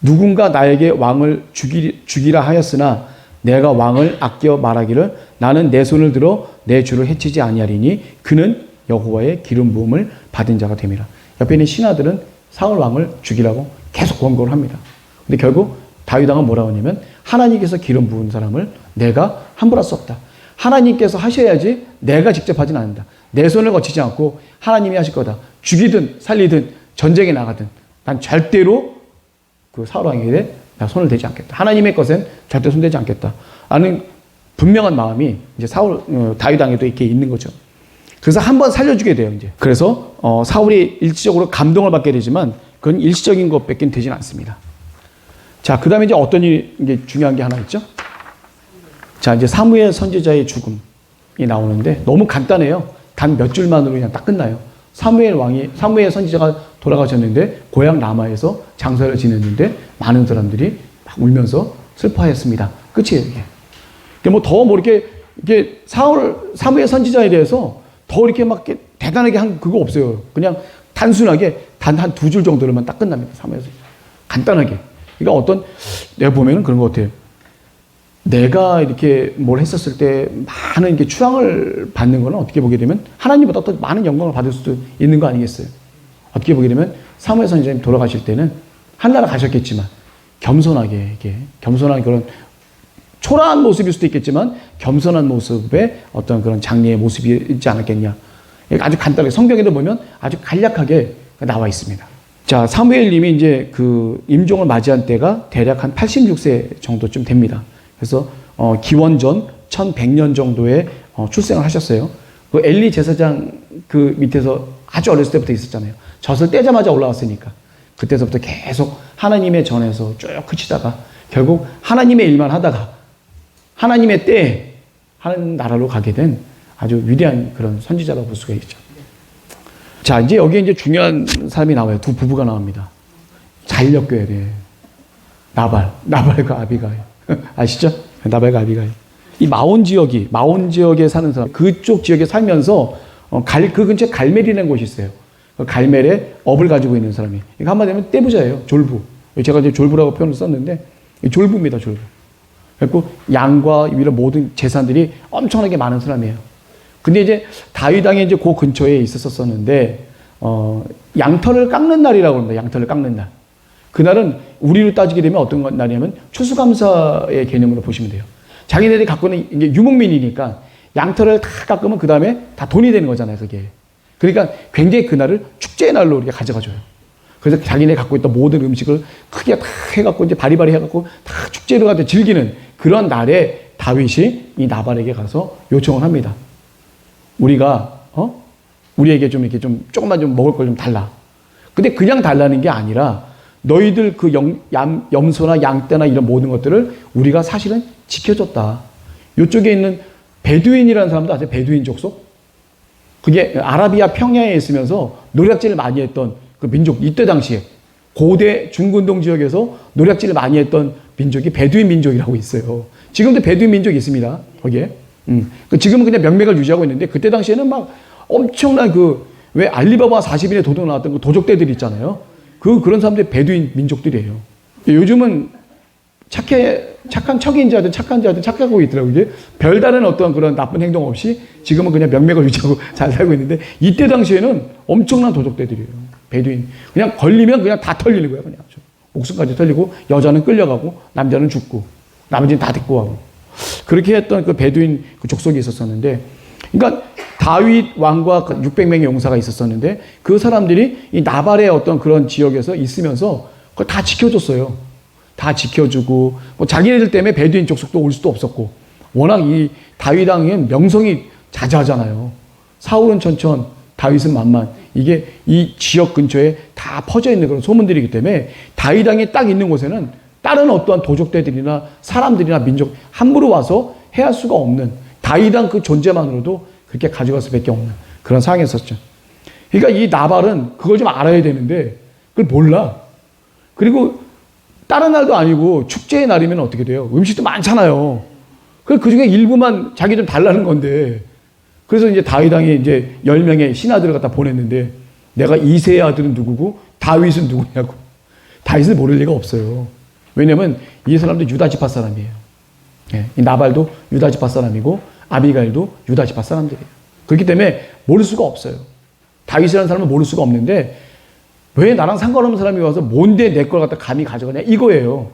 누군가 나에게 왕을 죽이라 하였으나 내가 왕을 아껴 말하기를 나는 내 손을 들어 내 주를 해치지 아니하리니 그는 여호와의 기름 부음을 받은 자가 됨이라. 옆에 있는 신하들은 사울 왕을 죽이라고 계속 권고를 합니다. 근데 결국 다윗 왕은 뭐라고 하냐면 하나님께서 기름 부은 사람을 내가 함부로 할 수 없다. 하나님께서 하셔야지 내가 직접 하진 않는다. 내 손을 거치지 않고 하나님이 하실 거다. 죽이든 살리든 전쟁에 나가든 난 절대로 사울 왕에게 나 손을 대지 않겠다. 하나님의 것엔 절대 손대지 않겠다. 라는 분명한 마음이 이제 다윗 왕에도 이렇게 있는 거죠. 그래서 한번 살려주게 돼요, 이제. 그래서 사울이 일시적으로 감동을 받게 되지만 그건 일시적인 것밖에 되진 않습니다. 자, 그 다음에 이제 어떤 일이 이제 중요한 게 하나 있죠? 자, 이제 사무엘 선지자의 죽음이 나오는데 너무 간단해요. 단 몇 줄만으로 그냥 딱 끝나요. 사무엘 선지자가 돌아가셨는데 고향 라마에서 장사를 지냈는데 많은 사람들이 막 울면서 슬퍼하였습니다. 끝이에요, 이게. 이게 사무엘 선지자에 대해서 더 이렇게 막 대단하게 한 그거 없어요. 그냥 단순하게 단 한 두 줄 정도로만 딱 끝납니다. 사무엘 선지자. 간단하게. 그러니까 내가 보면은 그런 것 같아요. 내가 이렇게 뭘 했었을 때 많은 이렇게 추앙을 받는 거는 어떻게 보게 되면 하나님보다 더 많은 영광을 받을 수도 있는 거 아니겠어요? 어떻게 보게 되면 사무엘 선지자님 돌아가실 때는 하늘나라 가셨겠지만 겸손하게 겸손한 그런 초라한 모습일 수도 있겠지만 겸손한 모습의 어떤 그런 장례의 모습이 있지 않았겠냐. 아주 간단하게 성경에도 보면 아주 간략하게 나와 있습니다. 자, 사무엘님이 이제 임종을 맞이한 때가 대략 한 86세 정도쯤 됩니다. 그래서 기원전 1100년 정도에 출생을 하셨어요. 엘리 제사장 밑에서 아주 어렸을 때부터 있었잖아요. 젖을 떼자마자 올라왔으니까 그때서부터 계속 하나님의 전에서 쭉 크시다가 결국 하나님의 일만 하다가 하나님의 때에 하는 나라로 가게 된 아주 위대한 그런 선지자라고 볼 수가 있죠. 자, 이제 여기에 이제 중요한 사람이 나와요. 두 부부가 나옵니다. 잘 엮여야 돼. 나발과 아비가일. 아시죠? 나발과 아비가일. 이 마온 지역에 사는 사람, 그쪽 지역에 살면서 그 근처에 갈멜이라는 곳이 있어요. 그 갈멜에 업을 가지고 있는 사람이. 이거 한마디로 하면 떼부자예요. 졸부. 제가 이제 졸부라고 표현을 썼는데 졸부입니다. 졸부. 그리고 양과 이런 모든 재산들이 엄청나게 많은 사람이에요. 근데 이제 다윗 왕이 이제 그 근처에 있었었는데 양털을 깎는 날이라고 합니다. 양털을 깎는 날. 그날은 우리로 따지게 되면 어떤 날이냐면 추수감사의 개념으로 보시면 돼요. 자기네들이 갖고 있는 이게 유목민이니까 양털을 다 깎으면 그 다음에 다 돈이 되는 거잖아요. 그게. 그러니까 굉장히 그날을 축제의 날로 우리가 가져가줘요. 그래서 자기네 갖고 있던 모든 음식을 크게 다 해갖고 이제 바리바리 해갖고 다 축제를 가서 즐기는 그런 날에 다윗이 이 나발에게 가서 요청을 합니다. 우리가 우리에게 좀 이렇게 좀 조금만 좀 먹을 걸 좀 달라. 근데 그냥 달라는 게 아니라 너희들 그 염소나 양떼나 이런 모든 것들을 우리가 사실은 지켜줬다. 이쪽에 있는 베두인이라는 사람도 아세요? 베두인 족속? 그게 아라비아 평야에 있으면서 노략질을 많이 했던 그 민족, 이때 당시에 고대 중근동 지역에서 노략질을 많이 했던 민족이 베두인 민족이라고 있어요. 지금도 베두인 민족이 있습니다. 거기에. 지금은 그냥 명맥을 유지하고 있는데 그때 당시에는 막 엄청난 왜 알리바바 40인의 도둑 나왔던 그 도적대들 있잖아요. 그런 사람들이 베두인 민족들이에요. 요즘은 착한 척인 자든 착한 자든 착하고 있더라고요. 이게 별다른 어떤 그런 나쁜 행동 없이 지금은 그냥 명맥을 유지하고 잘 살고 있는데 이때 당시에는 엄청난 도적대들이에요. 베두인. 그냥 걸리면 그냥 다 털리는 거예요. 그냥. 목숨까지 털리고 여자는 끌려가고 남자는 죽고 나머지는 다 데리고 가고. 그렇게 했던 그 베두인 그 족속이 있었었는데 그러니까 다윗 왕과 600명의 용사가 있었었는데 그 사람들이 이 나발의 어떤 그런 지역에서 있으면서 그걸 다 지켜줬어요. 다 지켜주고 뭐 자기네들 때문에 베두인 족속도 올 수도 없었고 워낙 이 다윗 왕은 명성이 자자하잖아요. 사울은 천천, 다윗은 만만. 이게 이 지역 근처에 다 퍼져 있는 그런 소문들이기 때문에 다윗 왕이 딱 있는 곳에는 다른 어떠한 도적대들이나 사람들이나 민족 함부로 와서 해할 수가 없는 다윗 왕 그 존재만으로도 그렇게 가져갈 수밖에 없는 그런 상황이었었죠. 그러니까 이 나발은 그걸 좀 알아야 되는데 그걸 몰라. 그리고 다른 날도 아니고 축제의 날이면 어떻게 돼요? 음식도 많잖아요. 그 중에 일부만 자기 좀 달라는 건데 그래서 이제 다윗 왕이 이제 10명의 신하들을 갖다 보냈는데 내가 이새의 아들은 누구고 다윗은 누구냐고. 다윗을 모를 리가 없어요. 왜냐면 이 사람도 유다 지파 사람이에요. 예, 이 나발도 유다 지파 사람이고 아비가일도 유다 지파 사람들이에요. 그렇기 때문에 모를 수가 없어요. 다윗이라는 사람은 모를 수가 없는데 왜 나랑 상관없는 사람이 와서 뭔데 내 걸 갖다 감히 가져가냐 이거예요.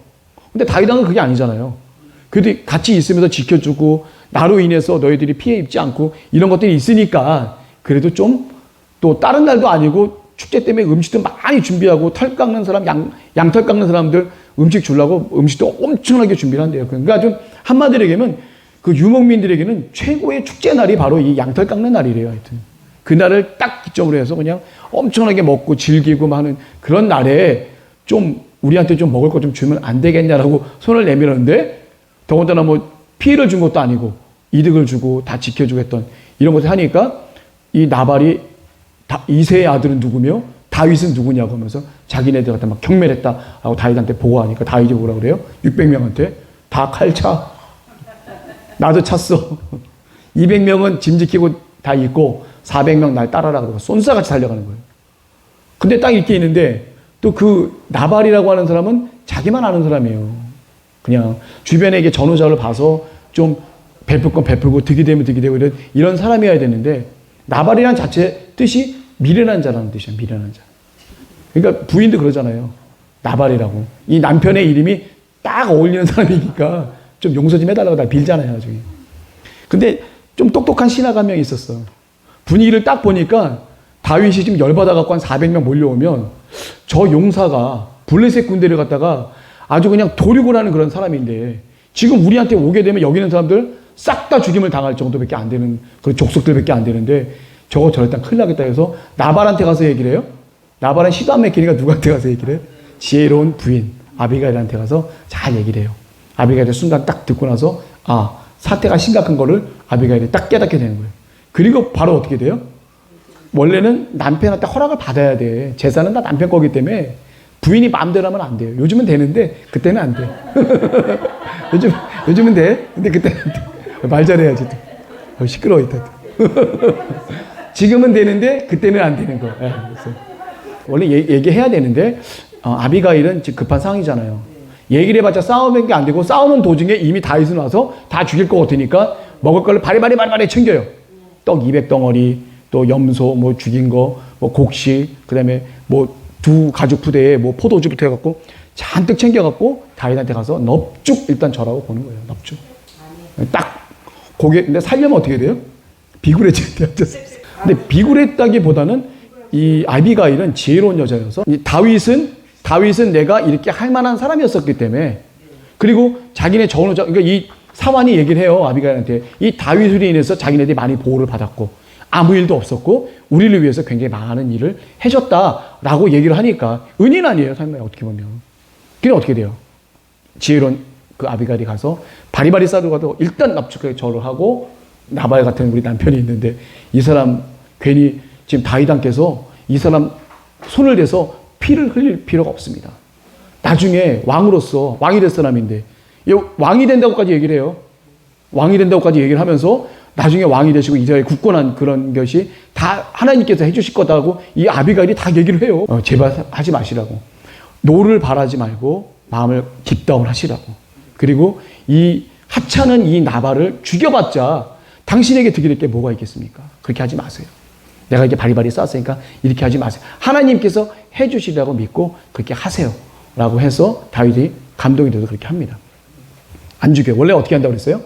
근데 다윗 왕은 그게 아니잖아요. 그래도 같이 있으면서 지켜주고 나로 인해서 너희들이 피해 입지 않고 이런 것들이 있으니까 그래도 좀 또 다른 날도 아니고 축제 때문에 음식도 많이 준비하고 털 깎는 사람, 양털 깎는 사람들 음식 주려고 음식도 엄청나게 준비를 한대요. 그러니까 좀 한마디로 얘기하면 그 유목민들에게는 최고의 축제 날이 바로 이 양털 깎는 날이래요. 하여튼. 그날을 딱 기점으로 해서 그냥 엄청나게 먹고 즐기고 하는 그런 날에 좀 우리한테 좀 먹을 거 좀 주면 안 되겠냐라고 손을 내밀었는데 더군다나 뭐 피해를 준 것도 아니고 이득을 주고 다 지켜주고 했던 이런 것을 하니까 이 나발이 이새의 아들은 누구며 다윗은 누구냐고 하면서 자기네들한테 막 경멸했다 하고 다윗한테 보고하니까 다윗이 뭐라 그래요? 600명한테 다 칼차. 나도 찼어. 200명은 짐 지키고 다 있고 400명 날 따라라 그러고 쏜사같이 달려가는 거예요. 근데 딱 이렇게 있는데 또 그 나발이라고 하는 사람은 자기만 아는 사람이에요. 그냥 주변에 이게 전후자를 봐서 좀 베풀 건 베풀고 득이 되면 득이 되고 이런 사람이어야 되는데 나발이란 자체 뜻이 미련한 자라는 뜻이에요. 미련한 자. 그러니까 부인도 그러잖아요. 나발이라고. 이 남편의 이름이 딱 어울리는 사람이니까 좀 용서 좀 해달라고 다 빌잖아요. 나중에. 근데 좀 똑똑한 신하가 한 명 있었어. 분위기를 딱 보니까 다윗이 지금 열받아갖고 한 400명 몰려오면 저 용사가 블레셋 군대를 갖다가 아주 그냥 도륙을 하는 그런 사람인데 지금 우리한테 오게 되면 여기 있는 사람들 싹 다 죽임을 당할 정도밖에 안 되는 그런 족속들밖에 안 되는데 저거 저랬다 큰일 나겠다 해서 나발한테 가서 얘기를 해요. 나발은 시도 안 맥히니까 누구한테 가서 얘기를 해요? 지혜로운 부인 아비가일한테 가서 잘 얘기를 해요. 아비가일이 순간 딱 듣고 나서 사태가 심각한 거를 아비가일이 딱 깨닫게 되는 거예요. 그리고 바로 어떻게 돼요? 원래는 남편한테 허락을 받아야 돼. 재산은 다 남편 거기 때문에 부인이 마음대로 하면 안 돼요. 요즘은 되는데 그때는 안 돼. 요즘은 돼. 근데 그때는 안 돼. 말 잘해야지 또. 시끄러워 있다. 지금은 되는데 그때는 안 되는 거. 원래 얘기해야 되는데 아비가일은 지금 급한 상황이잖아요. 얘기를 해봤자 싸우는 게 안 되고 싸우는 도중에 이미 다윗은 와서 다 죽일 것 같으니까 먹을 걸 바리바리 챙겨요. 떡 200덩어리, 또 염소 뭐 죽인 거, 뭐 곡식, 그다음에 뭐 두 가죽 부대에 뭐 포도주부터 해갖고 잔뜩 챙겨갖고 다윗한테 가서 넙죽 일단 절하고 보는 거예요. 넙죽. 딱 고개 근데 살려면 어떻게 돼요? 비굴해져야 돼요. 근데 비굴했다기보다는 이 아비가일은 지혜로운 여자여서 이 다윗은 내가 이렇게 할 만한 사람이었었기 때문에 그리고 자기네 전우자 그러니까 이 사환이 얘기를 해요. 아비가일한테 이 다윗으로 인해서 자기네들이 많이 보호를 받았고 아무 일도 없었고 우리를 위해서 굉장히 많은 일을 해줬다라고 얘기를 하니까 은인 아니에요. 삶에 어떻게 보면. 그게 어떻게 돼요? 지혜로운 그 아비가일이 가서 바리바리 싸들고 가도 일단 납축하게 절을 하고 나발 같은 우리 남편이 있는데 이 사람 괜히 지금 다윗왕께서 이 사람 손을 대서 피를 흘릴 필요가 없습니다. 나중에 왕으로서 왕이 될 사람인데 왕이 된다고까지 얘기를 해요. 왕이 된다고까지 얘기를 하면서 나중에 왕이 되시고 이스라엘 굳건한 그런 것이 다 하나님께서 해주실 거다고 이 아비가일이 다 얘기를 해요. 제발 하지 마시라고. 노를 바라지 말고 마음을 딥다운 하시라고. 그리고 이 하찮은 이 나발을 죽여봤자 당신에게 득이 될 게 뭐가 있겠습니까? 그렇게 하지 마세요. 내가 이렇게 바리바리 쌌으니까 이렇게 하지 마세요. 하나님께서 해주시라고 믿고 그렇게 하세요. 라고 해서 다윗이 감동이 돼서 그렇게 합니다. 안 죽여요. 원래 어떻게 한다고 그랬어요?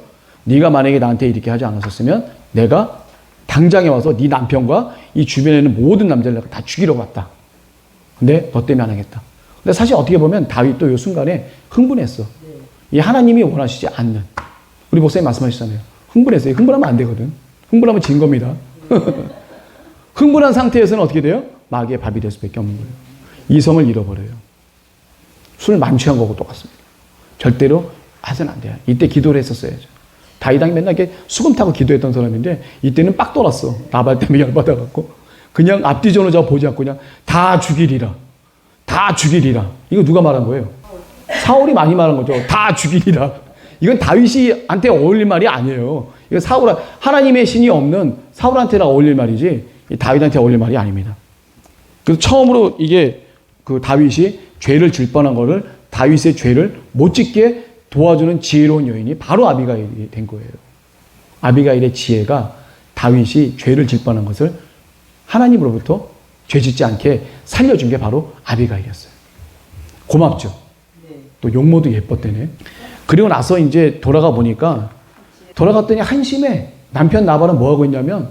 네가 만약에 나한테 이렇게 하지 않았었으면 내가 당장에 와서 네 남편과 이 주변에 있는 모든 남자를 내가 다 죽이러 갔다. 근데 너 때문에 안 하겠다. 근데 사실 어떻게 보면 다윗도 이 순간에 흥분했어. 이 하나님이 원하시지 않는. 우리 목사님 말씀하시잖아요. 흥분했어요. 흥분하면 안 되거든. 흥분하면 진 겁니다. 흥분한 상태에서는 어떻게 돼요? 마귀의 밥이 될 수밖에 없는 거예요. 이성을 잃어버려요. 술 만취한 거고 똑같습니다. 절대로 하서는 안 돼요. 이때 기도를 했었어야죠. 다윗왕이 맨날 이렇게 수금 타고 기도했던 사람인데 이때는 빡 돌았어. 나발 때문에 열받아갖고 그냥 앞뒤 전후자 보지 않고 그냥 다 죽이리라. 다 죽이리라. 이거 누가 말한 거예요? 사울이 많이 말한 거죠. 다 죽이리라. 이건 다윗이한테 어울릴 말이 아니에요. 이거 하나님의 신이 없는 사울한테나 어울릴 말이지 다윗한테 어울릴 말이 아닙니다. 그래서 처음으로 이게 그 다윗이 죄를 질 뻔한 거를 다윗의 죄를 못 짓게 도와주는 지혜로운 여인이 바로 아비가일이 된 거예요. 아비가일의 지혜가 다윗이 죄를 질 뻔한 것을 하나님으로부터 죄 짓지 않게 살려준 게 바로 아비가일이었어요. 고맙죠. 또 용모도 예뻤대네. 그리고 나서 이제 돌아갔더니 한심해. 남편 나발은 뭐 하고 있냐면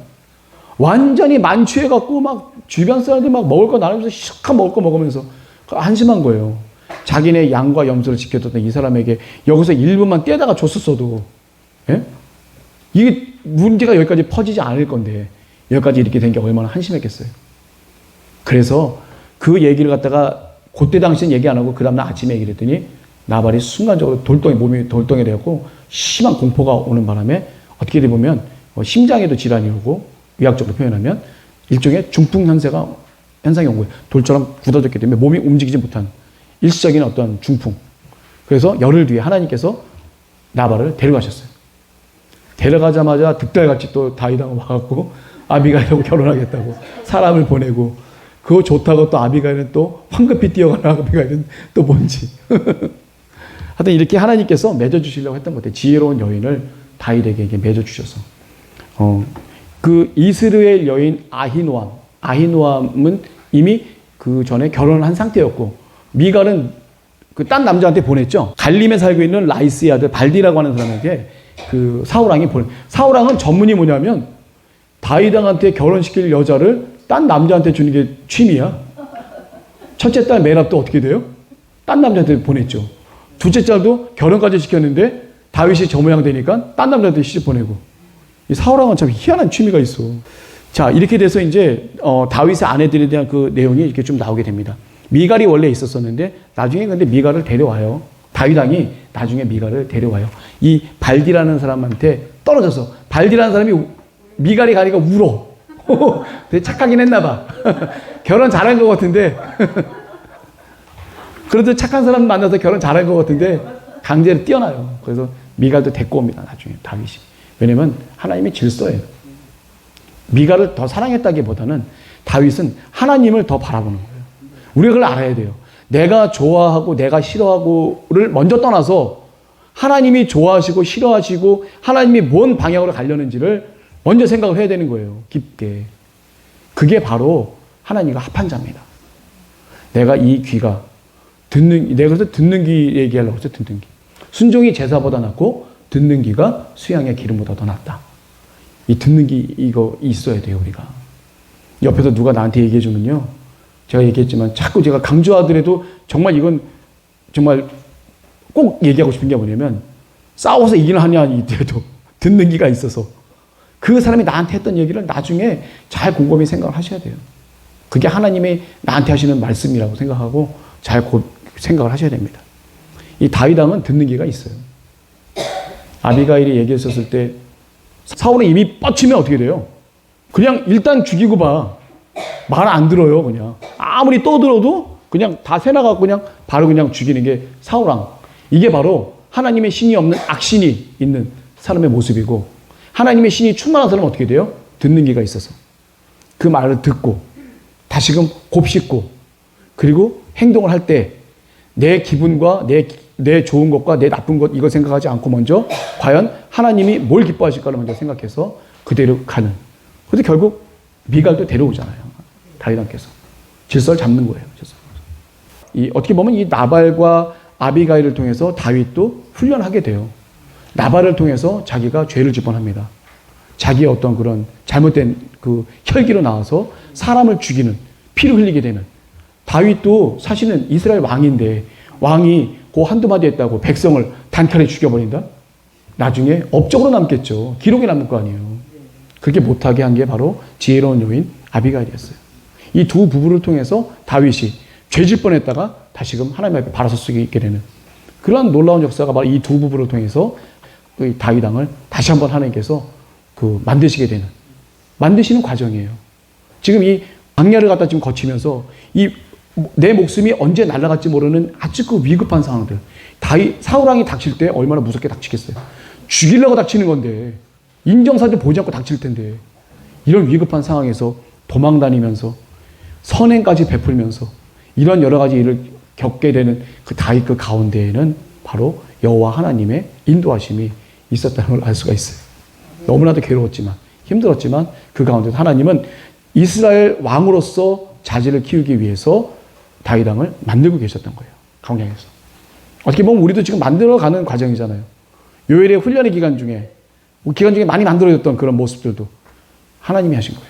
완전히 만취해갖고 막 주변 사람들 막 먹을 거 나누면서 시작한 먹을 거 먹으면서 한심한 거예요. 자기네 양과 염소를 지켜줬던 이 사람에게 여기서 1분만 떼다가 줬었어도 예? 이게 문제가 여기까지 퍼지지 않을 건데 여기까지 이렇게 된 게 얼마나 한심했겠어요. 그래서 그 얘기를 갖다가 그때 당시는 얘기 안 하고 그 다음날 아침에 얘기를 했더니 나발이 순간적으로 몸이 돌덩이 되었고 심한 공포가 오는 바람에 어떻게 보면 심장에도 질환이 오고 의학적으로 표현하면 일종의 중풍 현상이 온 거예요. 돌처럼 굳어졌기 때문에 몸이 움직이지 못한 일시적인 어떤 중풍. 그래서 열흘 뒤에 하나님께서 나발을 데려가셨어요. 데려가자마자 득달같이 또 다윗왕 와갖고 아비가일하고 결혼하겠다고 사람을 보내고 그거 좋다고 또 아비가일은 또 황급히 뛰어가는 아비가일은 또 뭔지. 하여튼 이렇게 하나님께서 맺어주시려고 했던 것 같아요. 지혜로운 여인을 다윗에게 맺어주셔서. 그 이스라엘 여인 아히노암은 이미 그 전에 결혼을 한 상태였고 미갈은 그 딴 남자한테 보냈죠. 갈림에 살고 있는 라이스의 아들 발디라고 하는 사람에게 그 사울왕이 사울왕은 전문이 뭐냐면 다윗왕한테 결혼시킬 여자를 딴 남자한테 주는 게 취미야. 첫째 딸 메랍도 어떻게 돼요? 딴 남자한테 보냈죠. 둘째 딸도 결혼까지 시켰는데 다윗이 저 모양 되니까 딴 남자한테 시집 보내고. 이 사울왕은 참 희한한 취미가 있어. 자, 이렇게 돼서 이제 다윗의 아내들에 대한 그 내용이 이렇게 좀 나오게 됩니다. 미갈이 원래 있었었는데 나중에 근데 미갈을 데려와요. 다윗왕이 나중에 미갈을 데려와요. 이 발디라는 사람한테 떨어져서 발디라는 사람이 미갈이 가니까 울어. 되게 착하긴 했나 봐. 결혼 잘한 것 같은데 그래도 착한 사람 만나서 결혼 잘한 것 같은데 강제로 뛰어나요. 그래서 미갈도 데리고 옵니다. 나중에 다윗이. 왜냐면 하나님의 질서예요. 미갈을 더 사랑했다기보다는 다윗은 하나님을 더 바라보는 거예요. 우리가 그걸 알아야 돼요. 내가 좋아하고 내가 싫어하고를 먼저 떠나서 하나님이 좋아하시고 싫어하시고 하나님이 뭔 방향으로 가려는지를 먼저 생각을 해야 되는 거예요. 깊게. 그게 바로 하나님과 합한 자입니다. 내가 이 귀가 내가 그래서 듣는 귀 얘기하려고 해서 듣는 귀. 순종이 제사보다 낫고 듣는 귀가 수양의 기름보다 더 낫다. 이 듣는 귀 이거 있어야 돼요, 우리가. 옆에서 누가 나한테 얘기해 주면요. 제가 얘기했지만 자꾸 제가 강조하더라도 정말 이건 정말 꼭 얘기하고 싶은 게 뭐냐면 싸워서 이기는 하냐 이때도 듣는 기가 있어서 그 사람이 나한테 했던 얘기를 나중에 잘 곰곰이 생각을 하셔야 돼요. 그게 하나님이 나한테 하시는 말씀이라고 생각하고 잘 생각을 하셔야 됩니다. 이 다윗 왕은 듣는 기가 있어요. 아비가일이 얘기했었을 때 사울은 이미 뻗치면 어떻게 돼요? 그냥 일단 죽이고 봐. 말 안 들어요, 그냥. 아무리 떠들어도 그냥 다 새나가고 그냥 바로 그냥 죽이는 게 사울 왕. 이게 바로 하나님의 신이 없는 악신이 있는 사람의 모습이고 하나님의 신이 충만한 사람은 어떻게 돼요? 듣는 귀가 있어서 그 말을 듣고 다시금 곱씹고 그리고 행동을 할 때 내 기분과 내 좋은 것과 내 나쁜 것 이거 생각하지 않고 먼저 과연 하나님이 뭘 기뻐하실까를 먼저 생각해서 그대로 가는. 그런데 결국 미갈도 데려오잖아요. 다윗 왕께서 질서를 잡는 거예요. 이 어떻게 보면 이 나발과 아비가일을 통해서 다윗도 훈련하게 돼요. 나발을 통해서 자기가 죄를 집어합니다. 자기의 어떤 그런 잘못된 그 혈기로 나와서 사람을 죽이는 피를 흘리게 되는. 다윗도 사실은 이스라엘 왕인데 왕이 그 한두 마디 했다고 백성을 단칼에 죽여버린다? 나중에 업적으로 남겠죠. 기록에 남을 거 아니에요. 그렇게 못하게 한 게 바로 지혜로운 여인 아비가일이었어요. 이 두 부부를 통해서 다윗이 죄질 뻔했다가 다시금 하나님 앞에 바로 설 수 있게 되는 그런 놀라운 역사가 바로 이 두 부부를 통해서 다윗 왕을 다시 한번 하나님께서 만드시게 되는 만드시는 과정이에요. 지금 이 광야를 갖다 지금 거치면서 내 목숨이 언제 날아갈지 모르는 아주 위급한 상황들. 사울 왕이 닥칠 때 얼마나 무섭게 닥치겠어요. 죽이려고 닥치는 건데 인정사도 보지 않고 닥칠 텐데 이런 위급한 상황에서 도망다니면서 선행까지 베풀면서 이런 여러 가지 일을 겪게 되는 그 다윗 그 가운데에는 바로 여호와 하나님의 인도하심이 있었다는 걸 알 수가 있어요. 너무나도 괴로웠지만 힘들었지만 그 가운데서 하나님은 이스라엘 왕으로서 자질을 키우기 위해서 다윗 왕을 만들고 계셨던 거예요. 광야에서. 어떻게 보면 우리도 지금 만들어가는 과정이잖아요. 요엘의 훈련의 기간 중에 많이 만들어졌던 그런 모습들도 하나님이 하신 거예요.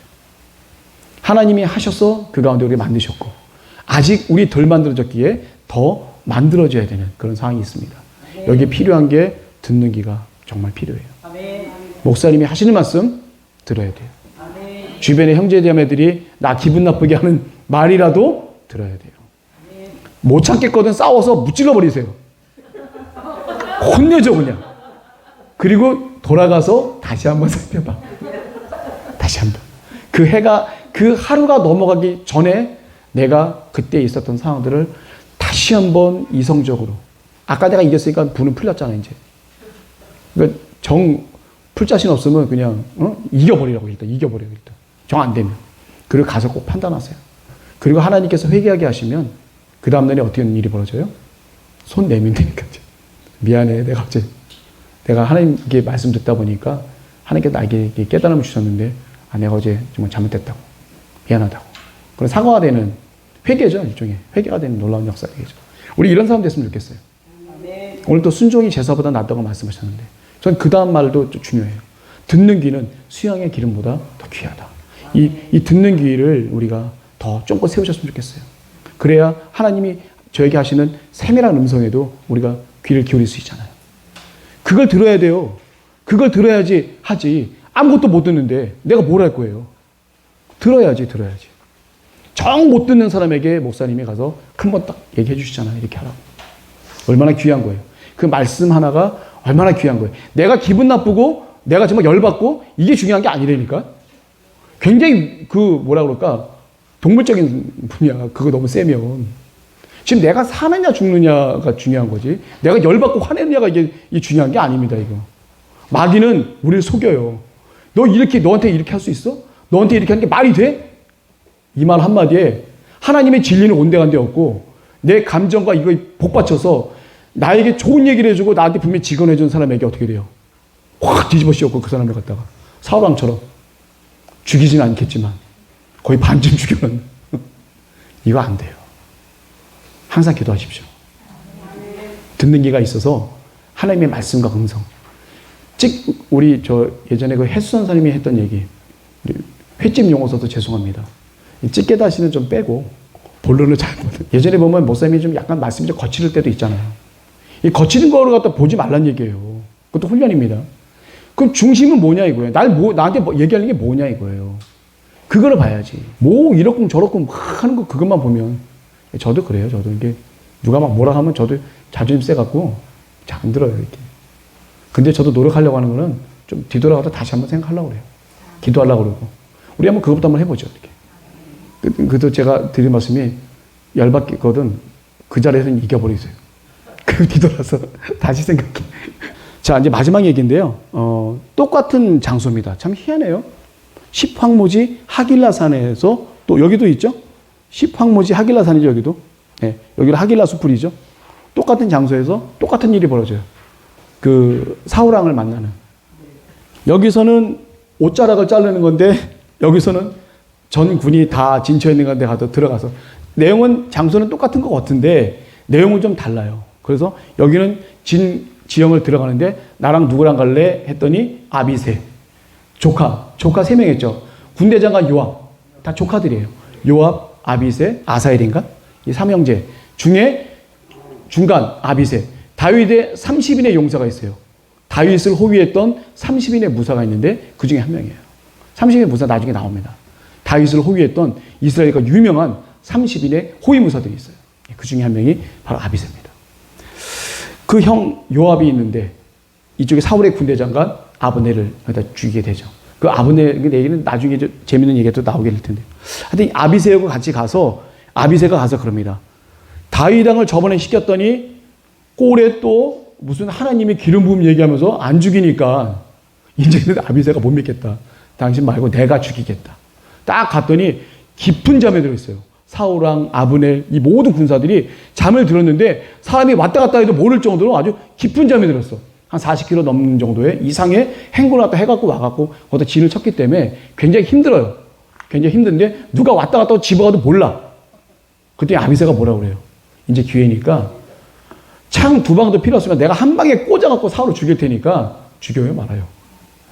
하나님이 하셔서 그 가운데 우리 만드셨고 아직 우리 덜 만들어졌기에 더 만들어져야 되는 그런 상황이 있습니다. 여기에 필요한 게 듣는 귀가 정말 필요해요. 목사님이 하시는 말씀 들어야 돼요. 주변의 형제자매들이 나 기분 나쁘게 하는 말이라도 들어야 돼요. 못 참겠거든 싸워서 무찔러 버리세요. 혼내줘 그냥. 그리고 돌아가서 다시 한번 살펴봐. 다시 한번. 그 하루가 넘어가기 전에 내가 그때 있었던 상황들을 다시 한번 이성적으로. 아까 내가 이겼으니까 분은 풀렸잖아 이제. 그러니까 풀 자신 없으면 그냥 이겨버리라고 일단 이겨버려요 일단. 정 안 되면. 그리고 가서 꼭 판단하세요. 그리고 하나님께서 회개하게 하시면 그 다음날에 어떻게 일이 벌어져요? 손 내면 되니까. 미안해. 내가 하나님께 말씀 듣다 보니까 하나님께서 나에게 깨달음을 주셨는데 내가 어제 정말 잘못했다고. 미안하다고. 그런 사과가 되는 회개죠. 일종의. 회개가 되는 놀라운 역사 되겠죠. 우리 이런 사람 됐으면 좋겠어요. 오늘 또 순종이 제사보다 낫다고 말씀하셨는데 전 그 다음 말도 중요해요. 듣는 귀는 수양의 기름보다 더 귀하다. 이 듣는 귀를 우리가 더 쫑긋 세우셨으면 좋겠어요. 그래야 하나님이 저에게 하시는 세밀한 음성에도 우리가 귀를 기울일 수 있잖아요. 그걸 들어야 돼요. 그걸 들어야지 하지. 아무것도 못 듣는데 내가 뭘 할 거예요. 들어야지. 정 못 듣는 사람에게 목사님이 가서 한번 딱 얘기해 주시잖아요. 이렇게 하라고. 얼마나 귀한 거예요. 그 말씀 하나가 얼마나 귀한 거예요. 내가 기분 나쁘고 내가 정말 열받고 이게 중요한 게 아니라니까. 굉장히 동물적인 분야 그거 너무 세면 지금 내가 사느냐 죽느냐가 중요한 거지. 내가 열받고 화내느냐가 이게 중요한 게 아닙니다. 이거. 마귀는 우리를 속여요. 너한테 이렇게 할 수 있어? 너한테 이렇게 하는 게 말이 돼? 이 말 한마디에 하나님의 진리는 온데간데 없고 내 감정과 이거 복받쳐서 나에게 좋은 얘기를 해주고 나한테 분명히 직언해준 사람에게 어떻게 돼요? 확 뒤집어 씌웠고 그 사람을 갖다가 사울왕처럼 죽이진 않겠지만 거의 반쯤 죽여놓는 이거 안 돼요. 항상 기도하십시오. 듣는 귀가 있어서 하나님의 말씀과 음성. 우리 예전에 그 혜수 선생님이 했던 얘기 횟집 용어 써서 죄송합니다. 이 찢게다시는 좀 빼고 본론을 잘 보는. 예전에 보면 목사님이 좀 약간 말씀이 좀 거칠을 때도 있잖아요. 이 거치는 거를 갖다 보지 말란 얘기예요. 그것도 훈련입니다. 그럼 중심은 뭐냐 이거예요. 나한테 얘기하는 게 뭐냐 이거예요. 그거를 봐야지. 뭐 이렇고 저렇고 막 하는 거 그것만 보면. 저도 그래요. 저도 이게 누가 막 뭐라 하면 저도 자존심 세갖고 잘 안 들어요 이렇게. 근데 저도 노력하려고 하는 거는 좀 뒤돌아가서 다시 한번 생각하려고 그래요. 기도하려고 그러고. 우리 한번 그것부터 한번 해보죠. 이렇게. 그래도 제가 드린 말씀이 열받거든. 그 자리에서는 이겨버리세요. 그 뒤돌아서 다시 생각해. 자, 이제 마지막 얘기인데요. 똑같은 장소입니다. 참 희한해요. 십황모지 하길라산에서 또 여기도 있죠. 십황모지 하길라산이죠. 여기도. 네, 여기는 하길라 수풀이죠. 똑같은 장소에서 똑같은 일이 벌어져요. 그 사울왕을 만나는. 여기서는 옷자락을 자르는 건데 여기서는 전 군이 다 진처에 있는 건데 가서 들어가서 내용은 장소는 똑같은 것 같은데 내용은 좀 달라요. 그래서 여기는 지형을 들어가는데 나랑 누구랑 갈래 했더니 아비새 조카 3명 했죠. 군대 장관 요압 다 조카들이에요. 요압, 아비새, 아사엘인가? 이 삼형제 중에 중간 아비새. 다윗의 30인의 용사가 있어요. 다윗을 호위했던 30인의 무사가 있는데 그 중에 한 명이에요. 30인의 무사 나중에 나옵니다. 다윗을 호위했던 이스라엘과 유명한 30인의 호위 무사들이 있어요. 그 중에 한 명이 바로 아비새입니다. 그 형 요압이 있는데 이쪽에 사울의 군대 장관 아브넬을 여기다 죽이게 되죠. 그 아브넬 얘기는 나중에 재밌는 얘기가 또 나오게 될 텐데. 하여튼 아비새하고 같이 가서 아비새가 가서 그럽니다. 다윗 왕을 저번에 시켰더니 꼴에 또 무슨 하나님의 기름 부음 얘기하면서 안 죽이니까 이제는 아비새가 못 믿겠다. 당신 말고 내가 죽이겠다. 딱 갔더니 깊은 잠에 들어있어요. 사울왕, 아브넬 이 모든 군사들이 잠을 들었는데 사람이 왔다 갔다 해도 모를 정도로 아주 깊은 잠에 들었어. 한 40km 넘는 정도의 이상의 행군을 갖다 해갖고 와갖고 거기다 진을 쳤기 때문에 굉장히 힘들어요. 굉장히 힘든데 누가 왔다 갔다 집어가도 몰라. 그때 아비새가 뭐라고 그래요? 이제 기회니까 창 2방도 필요 없으면 내가 한 방에 꽂아갖고 사울을 죽일 테니까 죽여요 말아요.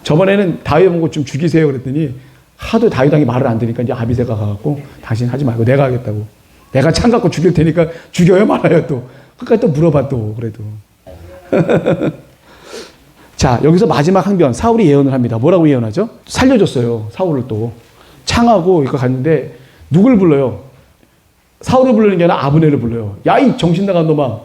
저번에는 다윗 보고 좀 죽이세요 그랬더니 하도 다윗 왕이 말을 안 들으니까 이제 아비새가 가갖고 당신 하지 말고 내가 하겠다고. 내가 창 갖고 죽일 테니까 죽여요 말아요 또. 끝까지 또 물어봐 또 그래도. 자 여기서 마지막 항변 사울이 예언을 합니다. 뭐라고 예언하죠? 살려줬어요 사울을 또. 창하고 이거 갔는데 누굴 불러요? 사울을 부르는 게 아니라 아브넬을 불러요. 야 이 정신 나간 놈아.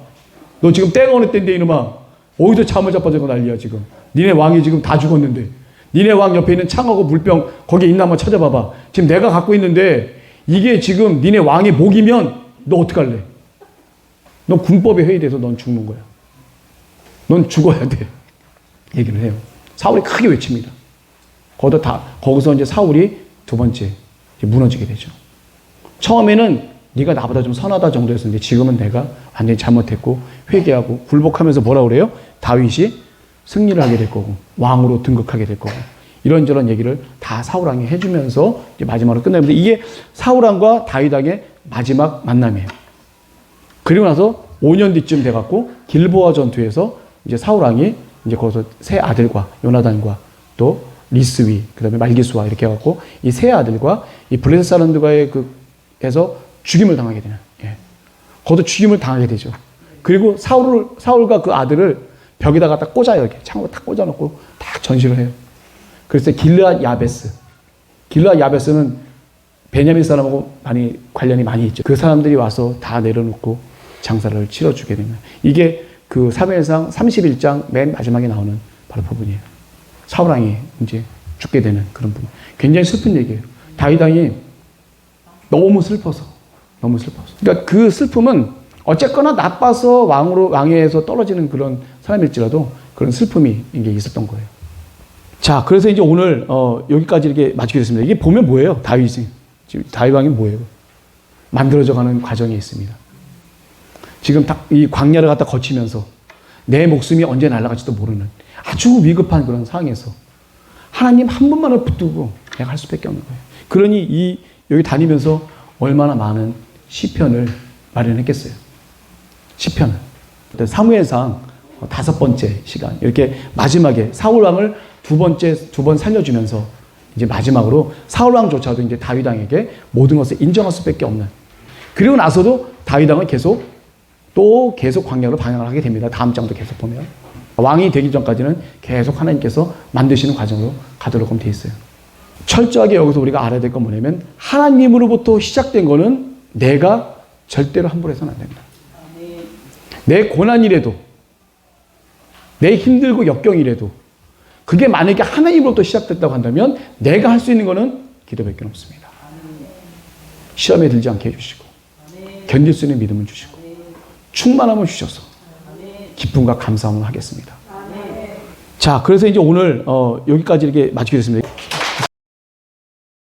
너 지금 때가 어느 때인데 이놈아. 어디서 잠을 자빠지고 난리야 지금. 니네 왕이 지금 다 죽었는데. 니네 왕 옆에 있는 창하고 물병 거기에 있나 한번 찾아봐봐. 지금 내가 갖고 있는데 이게 지금 니네 왕의 목이면 너 어떡할래? 너 군법에 회의돼서 넌 죽는 거야. 넌 죽어야 돼. 얘기를 해요. 사울이 크게 외칩니다. 거기서 이제 사울이 두 번째 무너지게 되죠. 처음에는 네가 나보다 좀 선하다 정도였는데 지금은 내가 완전히 잘못했고 회개하고 굴복하면서 뭐라고 그래요? 다윗이 승리를 하게 될 거고 왕으로 등극하게 될 거고 이런저런 얘기를 다 사울왕이 해주면서 이제 마지막으로 끝납니다. 이게 사울왕과 다윗왕의 마지막 만남이에요. 그리고 나서 5년 뒤쯤 돼갖고 길보아 전투에서 이제 사울왕이 이제 거기서 세 아들과 요나단과 또 리스위 그다음에 말기수와 이렇게 해갖고 이 세 아들과 이 블레셋 사람들과의 해서 죽임을 당하게 되는. 예. 거기서 죽임을 당하게 되죠. 그리고 사울과 그 아들을 벽에다가 딱 꽂아요. 이렇게 창으로 딱 꽂아놓고 딱 전시를 해요. 그래서 길르앗 야베스. 길르앗 야베스는 베냐민 사람하고 관련이 많이 있죠. 그 사람들이 와서 다 내려놓고 장사를 치러주게 되는. 이게 그 사무엘상 31장 맨 마지막에 나오는 바로 부분이에요. 사울왕이 이제 죽게 되는 그런 부분. 굉장히 슬픈 얘기예요. 다윗 왕이 너무 슬퍼서. 그러니까 그 슬픔은 어쨌거나 나빠서 왕위에서 떨어지는 그런 사람일지라도 그런 슬픔이 이게 있었던 거예요. 자, 그래서 이제 오늘 여기까지 이렇게 마치게 됐습니다. 이게 보면 뭐예요? 다윗이. 지금 다윗 왕이 뭐예요? 만들어져 가는 과정에 있습니다. 지금 이 광야를 갖다 거치면서 내 목숨이 언제 날아갈지도 모르는 아주 위급한 그런 상황에서 하나님 한 분만을 붙들고 내가 할 수밖에 없는 거예요. 그러니 여기 다니면서 얼마나 많은 시편을 마련했겠어요. 시편을. 사무엘상 5번째 시간 이렇게 마지막에 사울왕을 두 번 살려주면서 이제 마지막으로 사울 왕조차도 이제 다윗 왕에게 모든 것을 인정할 수밖에 없는. 그리고 나서도 다윗 왕은 계속 광야로 방향을 하게 됩니다. 다음 장도 계속 보면 왕이 되기 전까지는 계속 하나님께서 만드시는 과정으로 가도록 돼 있어요. 철저하게 여기서 우리가 알아야 될 건 뭐냐면 하나님으로부터 시작된 거는 내가 절대로 함부로 해서는 안 됩니다. 내 고난이라도 내 힘들고 역경이라도 그게 만약에 하나님으로부터 시작됐다고 한다면 내가 할 수 있는 거는 기도밖에 없습니다. 시험에 들지 않게 해주시고 견딜 수 있는 믿음을 주시고 충만함을 주셔서 기쁨과 감사함을 하겠습니다. 자, 그래서 이제 오늘 여기까지 이렇게 마치겠습니다.